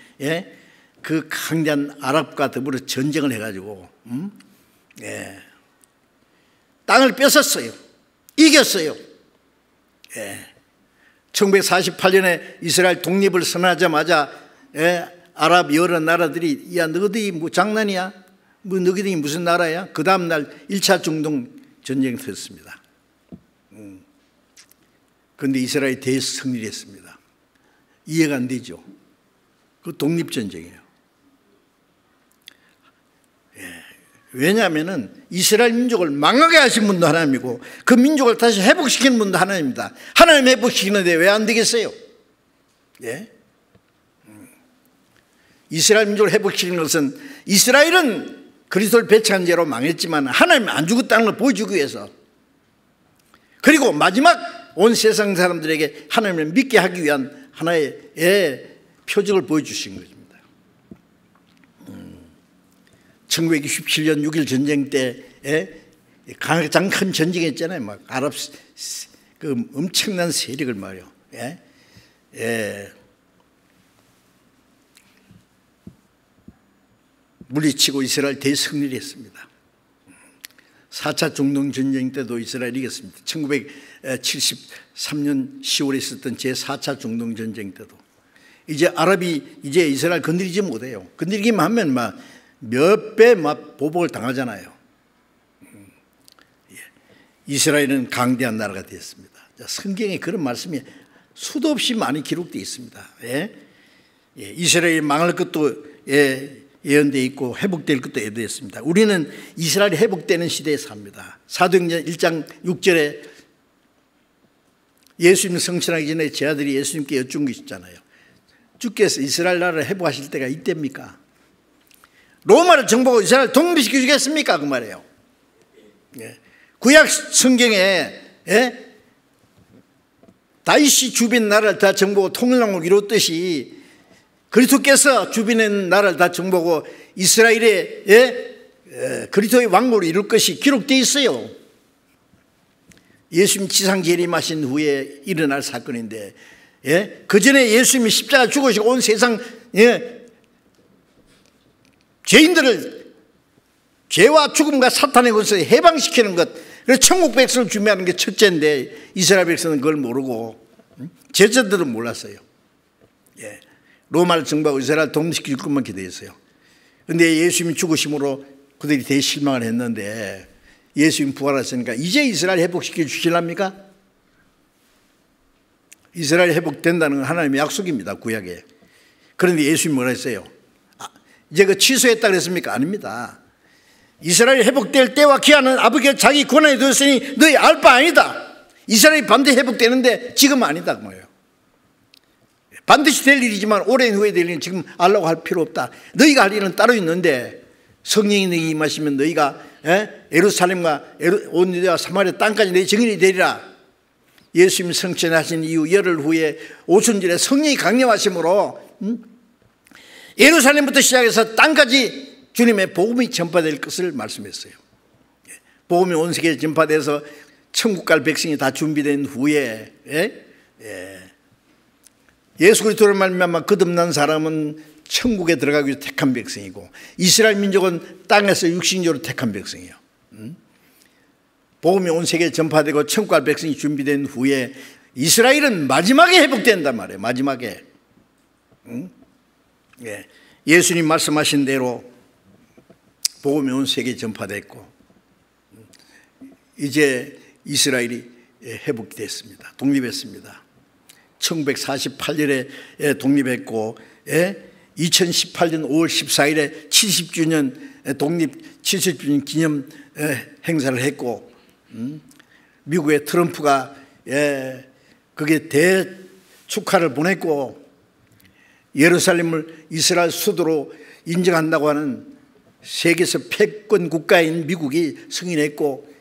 그 강대한 아랍과 더불어 전쟁을 해가지고 땅을 뺏었어요. 이겼어요. 1948년에 이스라엘 독립을 선언하자마자 아랍 여러 나라들이 야 너희들이 뭐 장난이야? 뭐 너희들이 무슨 나라야? 그 다음날 1차 중동 전쟁이 터졌습니다. 그런데 이스라엘이 대승리를 했습니다. 이해가 안 되죠. 그 독립전쟁이에요. 왜냐하면 이스라엘 민족을 망하게 하신 분도 하나님이고 그 민족을 다시 회복시키는 분도 하나님입니다. 하나님 회복시키는데 왜 안 되겠어요? 이스라엘 민족을 회복시키는 것은 이스라엘은 그리스도를 배척한 죄로 망했지만 하나님은 안 죽었다는 걸 보여주기 위해서, 그리고 마지막 온 세상 사람들에게 하나님을 믿게 하기 위한 하나의 표적을 보여주신 것입니다. 1927년 6.1 전쟁 때 가장 큰 전쟁이 있잖아요. 막 아랍 그 엄청난 세력을 말이요. 물리치고 이스라엘 대승리를 했습니다. 4차 중동 전쟁 때도 이스라엘이 이겼습니다. 1973년 10월에 있었던 제4차 중동 전쟁 때도 이제 아랍이 이제 이스라엘 건드리지 못해요. 건드리기만 하면 막 몇 배 막 보복을 당하잖아요. 이스라엘은 강대한 나라가 되었습니다. 성경에 그런 말씀이 수도 없이 많이 기록되어 있습니다. 이스라엘이 망할 것도 예언되어 있고 회복될 것도 예언되어 있습니다. 우리는 이스라엘이 회복되는 시대에 삽니다. 사도행전 1장 6절에 예수님 성천하기 전에 제 아들이 예수님께 여쭌 게 있잖아요. 주께서 이스라엘 나라를 회복하실 때가 이때입니까? 로마를 정복하고 이스라엘 독립시켜 주겠습니까? 그 말이에요. 구약 성경에 다윗이 주변 나라를 다 정복하고 통일왕국을 이뤘듯이 그리스도께서 주변의 나라를 다 정복하고 이스라엘의 그리스도의 왕국을 이룰 것이 기록되어 있어요. 예수님 지상 재림하신 후에 일어날 사건인데, 그 전에 예수님이 십자가 죽으시고 온 세상 죄인들을 죄와 죽음과 사탄의 것을 해방시키는 것, 그래서 천국 백성을 준비하는 게 첫째인데 이스라엘 백성은 그걸 모르고 제자들은 몰랐어요. 로마를 정복하고 이스라엘 독립시킬 것만 기대했어요. 그런데 예수님이 죽으심으로 그들이 대실망을 했는데 예수님 부활하셨으니까 이제 이스라엘 회복시켜 주실랍니까? 이스라엘 회복된다는 건 하나님의 약속입니다, 구약에. 그런데 예수님이 뭐라 했어요? 이제 그 취소했다 그랬습니까? 아닙니다. 이스라엘이 회복될 때와 기한은 아버지가 자기 권한에 두었으니 너희 알 바 아니다. 이스라엘이 반드시 회복되는데 지금은 아니다 그 말이에요. 반드시 될 일이지만 오랜 후에 될 일은 지금 알라고 할 필요 없다. 너희가 할 일은 따로 있는데 성령이 너희 임하시면 너희가 예루살렘과 온 유대와 사마리아 땅까지 너희 증인이 되리라. 예수님이 성천하신 이후 열흘 후에 오순절에 성령이 강림하심으로 예루살렘부터 시작해서 땅까지 주님의 복음이 전파될 것을 말씀했어요. 복음이 온 세계에 전파돼서 천국 갈 백성이 다 준비된 후에 예수 그리스도를 말미암아 거듭난 사람은 천국에 들어가기 위해 택한 백성이고 이스라엘 민족은 땅에서 육신적으로 택한 백성이에요. 복음이 온 세계에 전파되고 천국 갈 백성이 준비된 후에 이스라엘은 마지막에 회복된단 말이에요. 마지막에. 예수님 말씀하신 대로 복음이 온 세계에 전파됐고 이제 이스라엘이 회복됐습니다. 독립했습니다. 1948년에 독립했고 2018년 5월 14일에 70주년 독립 70주년 기념 행사를 했고 미국의 트럼프가 그게 대축하를 보냈고 예루살렘을 이스라엘 수도로 인정한다고 하는 세계에서 패권 국가인 미국이 승인했고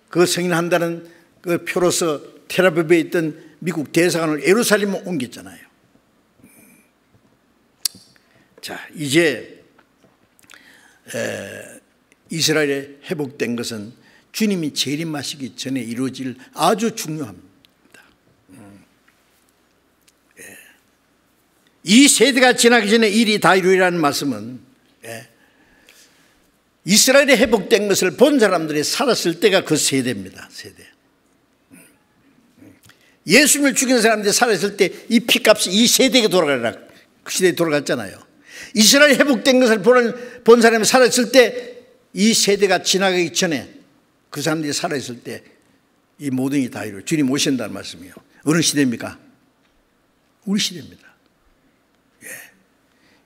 그 승인한다는 그 표로서 텔아비브에 있던 미국 대사관을 예루살렘에 옮겼잖아요. 자, 이제 이스라엘에 회복된 것은 주님이 재림하시기 전에 이루어질 아주 중요합니다. 이 세대가 지나기 전에 일이 다 이루리라는 말씀은 이스라엘에 회복된 것을 본 사람들이 살았을 때가 그 세대입니다. 세대. 예수님을 죽인 사람들이 살았을 때 이 피값이 이 세대에 돌아가라. 그 시대에 돌아갔잖아요. 이스라엘 회복된 것을 본 사람이 살았을 때 이 세대가 지나가기 전에 그 사람들이 살아있을 때 이 모든 게 다 이루어요. 주님 오신다는 말씀이에요. 어느 시대입니까? 우리 시대입니다.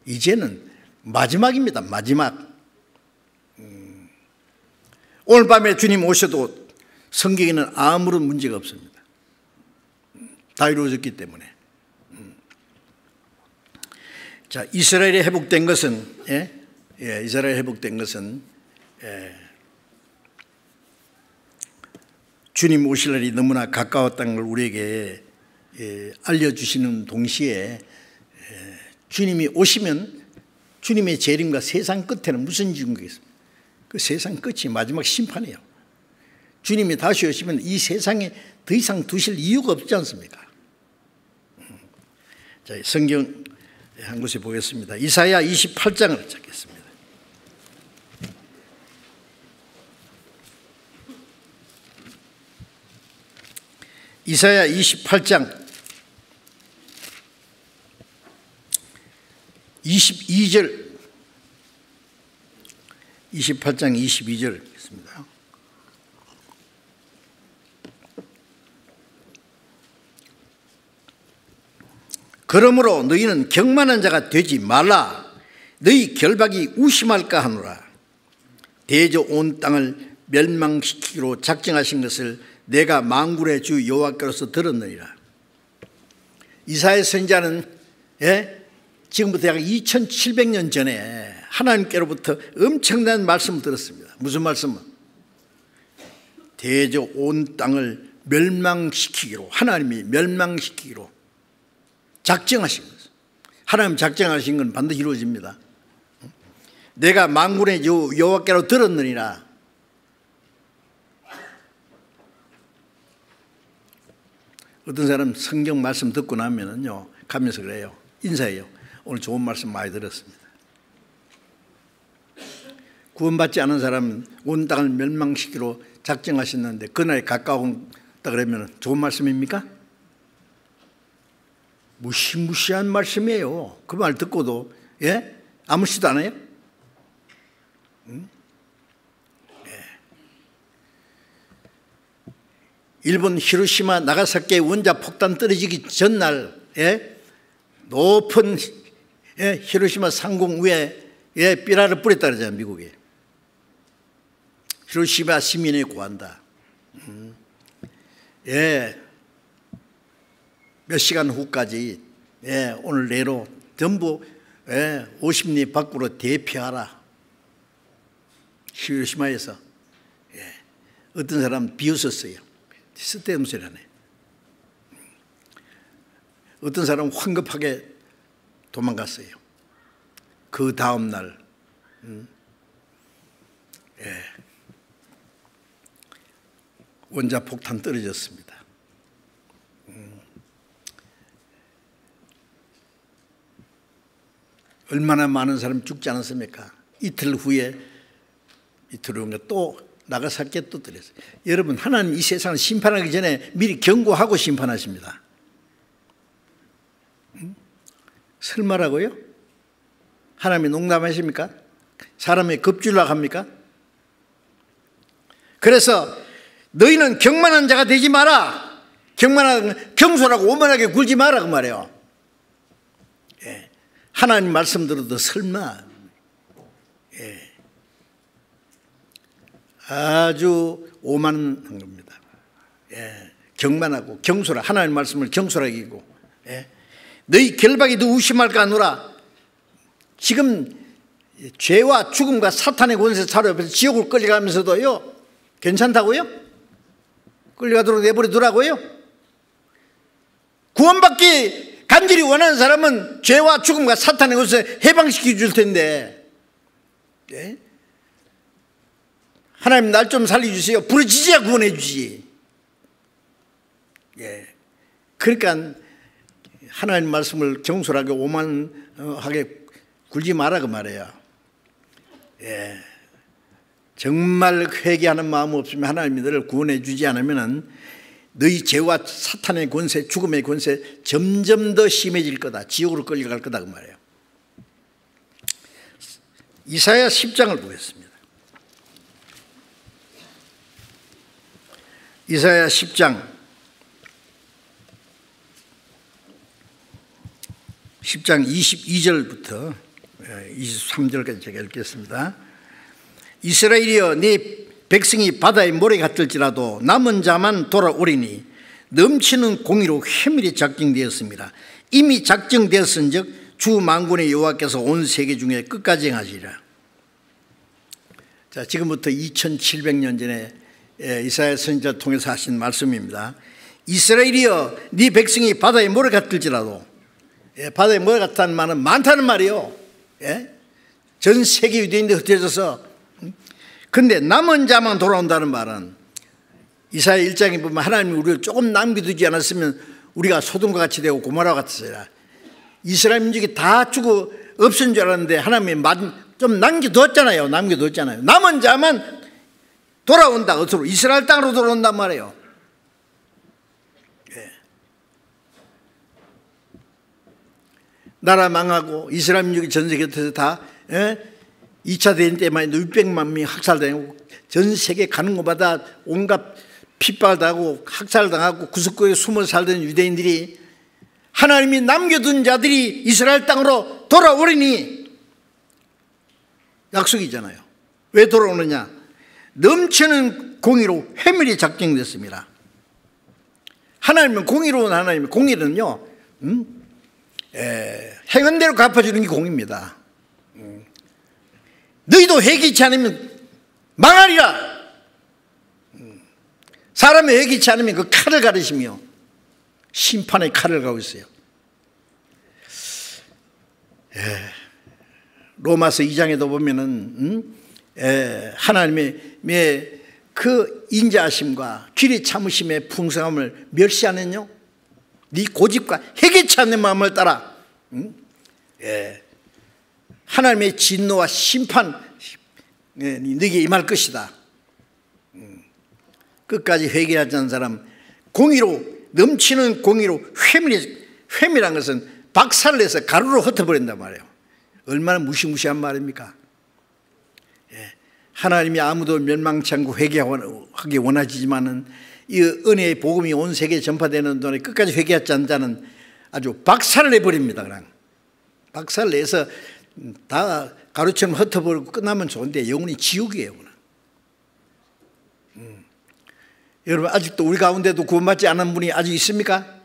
이제는 마지막입니다. 마지막. 오늘 밤에 주님 오셔도 성경에는 아무런 문제가 없습니다. 다 이루어졌기 때문에. 자, 이스라엘이 회복된 것은 이스라엘 회복된 것은 주님 오실 날이 너무나 가까웠다는 걸 우리에게 알려주시는 동시에 주님이 오시면 주님의 재림과 세상 끝에는 무슨 중국이 있습니까? 그 세상 끝이 마지막 심판이에요. 주님이 다시 오시면 이 세상에 더 이상 두실 이유가 없지 않습니까? 자, 성경 한 곳에 보겠습니다. 이사야 28장을 찾겠습니다. 이사야 28장 22절 28장 22절 있습니다. 그러므로 너희는 경만한 자가 되지 말라. 너희 결박이 우심할까 하노라. 대저 온 땅을 멸망시키기로 작정하신 것을 내가 만군의 주 여호와께로서 들었느니라. 이사야 선지자는 지금부터 약 2700년 전에 하나님께로부터 엄청난 말씀을 들었습니다. 무슨 말씀은? 대저 온 땅을 멸망시키기로, 하나님이 멸망시키기로 작정하신 것. 하나님 작정하신 건 반드시 이루어집니다. 내가 만군의 여호와께로 들었느니라. 어떤 사람 성경 말씀 듣고 나면은요, 가면서 그래요. 인사해요. 오늘 좋은 말씀 많이 들었습니다. 구원받지 않은 사람은 온 땅을 멸망시키기로 작정하셨는데 그날에 가까운다 그러면 좋은 말씀입니까? 무시무시한 말씀이에요. 그 말 듣고도 아무렇지도 않아요? 일본 히로시마 나가사키 원자 폭탄 떨어지기 전날 높은 히로시마 상공 위에 삐라를 뿌렸다 그러잖아요. 미국에. 히로시마 시민의 고한다. 몇 시간 후까지 오늘 내로 전부 50리 밖으로 대피하라. 히로시마에서 어떤 사람 비웃었어요. 쓸데없는 소리 하네. 어떤 사람은 황급하게 도망갔어요. 그 다음 날 원자 폭탄 떨어졌습니다. 얼마나 많은 사람이 죽지 않았습니까? 이틀 후에 또 나가사키에 또 떨어졌어요. 여러분, 하나님 이 세상을 심판하기 전에 미리 경고하고 심판하십니다. 설마라고요? 하나님이 농담하십니까? 사람이 겁주려고 합니까? 그래서 너희는 경만한 자가 되지 마라. 경솔하고 오만하게 굴지 마라 그 말이에요. 하나님 말씀 들어도 설마. 아주 오만한 겁니다. 경만하고 경솔하고 하나님 말씀을 경솔하게 이기고 너희 결박이 너 의심할까 하노라. 지금 죄와 죽음과 사탄의 권세 사로잡혀서 지옥을 끌려가면서도요 괜찮다고요? 끌려가도록 내버려두라고요? 구원받기 간절히 원하는 사람은 죄와 죽음과 사탄의 권세 해방시켜 줄 텐데 하나님 날 좀 살려주세요. 부르짖어야 구원해 주지. 그러니까 하나님 말씀을 경솔하게 오만하게 굴지 마라 그 말이에요. 정말 회개하는 마음 없으면 하나님이 너를 구원해 주지 않으면 너희 죄와 사탄의 권세, 죽음의 권세 점점 더 심해질 거다. 지옥으로 끌려갈 거다 그 말이에요. 이사야 10장을 보겠습니다. 이사야 10장 22절부터 23절까지 제가 읽겠습니다. 이스라엘이여 네 백성이 바다의 모래 같을지라도 남은 자만 돌아오리니 넘치는 공의로 회밀히 작정되었습니다. 이미 작정되었은즉 주 만군의 여호와께서 온 세계 중에 끝까지 행하시리라. 자, 지금부터 2700년 전에 이사야 선지자 통해서 하신 말씀입니다. 이스라엘이여 네 백성이 바다의 모래 같을지라도 바다의 모래 같다는 말은 많다는 말이요. 전 세계 유대인들이 흩어져서 근데 남은 자만 돌아온다는 말은 이사야 1장에 보면 하나님이 우리를 조금 남겨두지 않았으면 우리가 소돔과 같이 되고 고모라와 같았어요. 이스라엘 민족이 다 죽어 없은 줄 알았는데 하나님이 좀 남겨뒀잖아요. 남은 자만 돌아온다. 어디로? 이스라엘 땅으로 돌아온단 말이에요. 나라 망하고 이스라엘 민족이 전 세계 흩어져서 다 2차 대전 때만 600만 명이 학살당하고 전 세계 가는 곳마다 온갖 핍박을 당하고 학살당하고 구석구에 숨어 살던 유대인들이 하나님이 남겨둔 자들이 이스라엘 땅으로 돌아오리니 약속이잖아요. 왜 돌아오느냐? 넘치는 공의로 회밀히 작정됐습니다. 하나님은 공의로운 하나님, 공의는요 행한 대로 갚아주는 게 공의입니다. 너희도 회개치 않으면 망하리라. 사람이 회개치 않으면 그 칼을 가르시며 심판의 칼을 가고 있어요. 로마서 2장에도 보면은 하나님의 그 인자하심과 길이 참으심의 풍성함을 멸시하느뇨 네 고집과 회개치 않는 마음을 따라 하나님의 진노와 심판 너에게 임할 것이다. 끝까지 회개하지 않는 사람, 공의로 넘치는 공의로 회미란 것은 박살을 내서 가루로 흩어버린단 말이에요. 얼마나 무시무시한 말입니까? 하나님이 아무도 멸망치 않고 회개하기 원하지만은 이 은혜의 복음이 온 세계에 전파되는 동안에 끝까지 회개하지 않는 자는 아주 박살을 내버립니다. 그냥 박살을 내서 다 가루처럼 흩어버리고 끝나면 좋은데 영원히 지옥이에요. 여러분, 아직도 우리 가운데도 구원받지 않은 분이 아직 있습니까?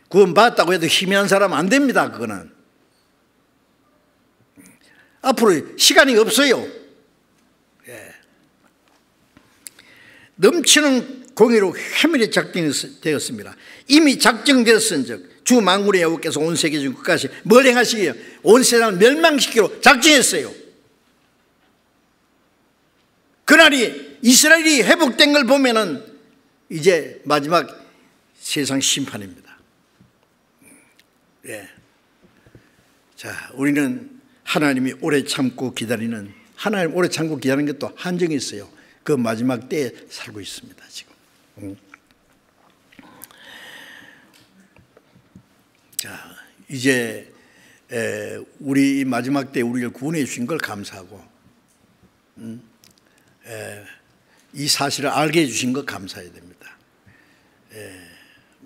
구원받았다고 해도 희미한 사람 안 됩니다. 그거는 앞으로 시간이 없어요. 넘치는 공의로 회밀히 작정되었습니다. 이미 작정되었은즉 주 만군의 여호와께서 온 세계 중 끝까지 뭘 행하시기에 온 세상을 멸망시키기로 작정했어요. 그날이 이스라엘이 회복된 걸 보면은 이제 마지막 세상 심판입니다. 자, 우리는 하나님이 오래 참고 기다리는, 하나님 오래 참고 기다리는 것도 한정이 있어요. 그 마지막 때에 살고 있습니다. 지금. 자, 이제 우리 마지막 때 우리를 구원해 주신 걸 감사하고 이 사실을 알게 해주신 것 감사해야 됩니다.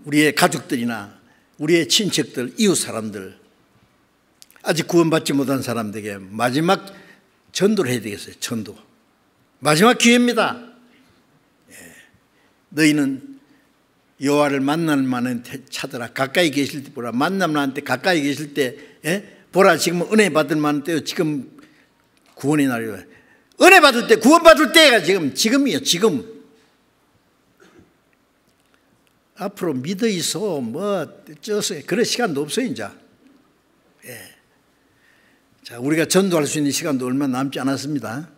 우리의 가족들이나 우리의 친척들, 이웃 사람들, 아직 구원받지 못한 사람들에게 마지막 전도를 해야 되겠어요. 전도. 마지막 기회입니다. 너희는 여호와를 만날 만한 찾으라. 가까이 계실 때 보라. 만남한테 가까이 계실 때 보라. 지금 은혜 받을 만한 때요. 지금 구원의 날이에요. 은혜 받을 때, 구원 받을 때가 지금이에요. 지금. 앞으로 믿어 있어 그럴 시간도 없어요. 이제. 자, 우리가 전도할 수 있는 시간도 얼마 남지 않았습니다.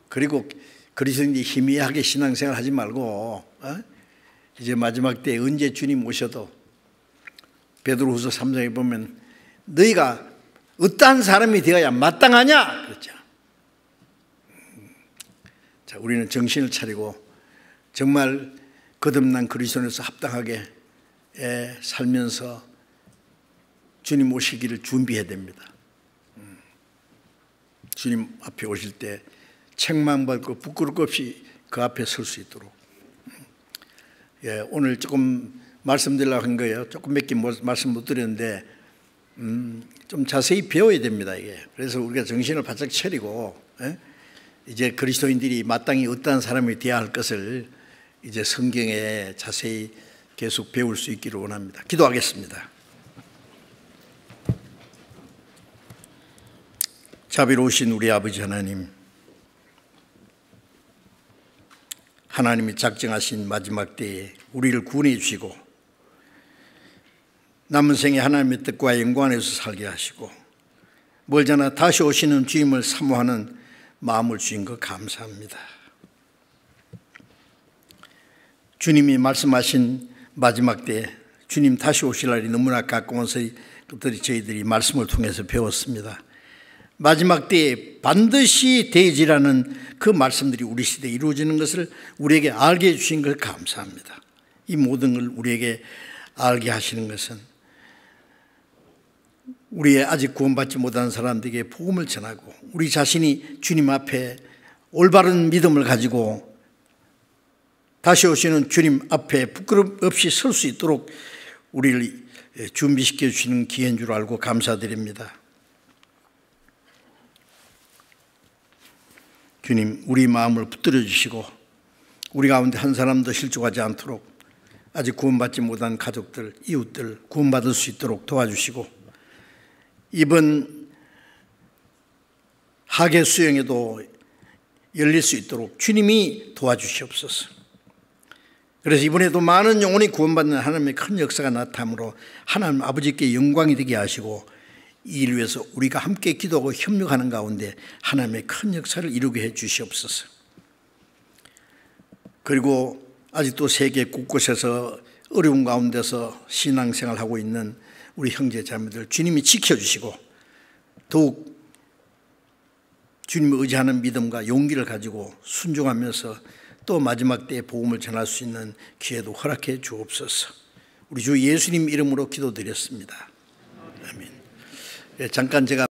그리고 그리스도인이 희미하게 신앙생활 하지 말고 이제 마지막 때 언제 주님 오셔도 베드로후서 3장에 보면 너희가 어떠한 사람이 되어야 마땅하냐 그랬죠. 자, 우리는 정신을 차리고 정말 거듭난 그리스도인으로서 합당하게 살면서 주님 오시기를 준비해야 됩니다. 주님 앞에 오실 때 책망받고 부끄러울 것 없이 그 앞에 설 수 있도록. 오늘 조금 말씀드리려고 한 거예요. 조금 몇 개 말씀 못 드렸는데 좀 자세히 배워야 됩니다. 이게. 그래서 우리가 정신을 바짝 차리고 이제 그리스도인들이 마땅히 어떠한 사람이 되어야 할 것을 이제 성경에 자세히 계속 배울 수 있기를 원합니다. 기도하겠습니다. 자비로우신 우리 아버지 하나님, 하나님이 작정하신 마지막 때에 우리를 구원해 주시고 남은 생에 하나님의 뜻과 영광 안에서 살게 하시고 멀잖아 다시 오시는 주님을 사모하는 마음을 주신 것 감사합니다. 주님이 말씀하신 마지막 때 주님 다시 오실 날이 너무나 가까워서 그들이 저희들이 말씀을 통해서 배웠습니다. 마지막 때에 반드시 되어지라는 그 말씀들이 우리 시대에 이루어지는 것을 우리에게 알게 해주신 걸 감사합니다. 이 모든 걸 우리에게 알게 하시는 것은 우리의 아직 구원받지 못한 사람들에게 복음을 전하고 우리 자신이 주님 앞에 올바른 믿음을 가지고 다시 오시는 주님 앞에 부끄럼 없이 설 수 있도록 우리를 준비시켜 주시는 기회인 줄 알고 감사드립니다. 주님, 우리 마음을 붙들어 주시고 우리 가운데 한 사람도 실족하지 않도록 아직 구원받지 못한 가족들, 이웃들 구원받을 수 있도록 도와주시고 이번 하계 수영에도 열릴 수 있도록 주님이 도와주시옵소서. 그래서 이번에도 많은 영혼이 구원받는 하나님의 큰 역사가 나타나므로 하나님 아버지께 영광이 되게 하시고 이 일을 위해서 우리가 함께 기도하고 협력하는 가운데 하나님의 큰 역사를 이루게 해 주시옵소서. 그리고 아직도 세계 곳곳에서 어려운 가운데서 신앙생활하고 있는 우리 형제 자매들 주님이 지켜주시고 더욱 주님을 의지하는 믿음과 용기를 가지고 순종하면서 또 마지막 때에 복음을 전할 수 있는 기회도 허락해 주옵소서. 우리 주 예수님 이름으로 기도드렸습니다. 아멘. 잠깐 제가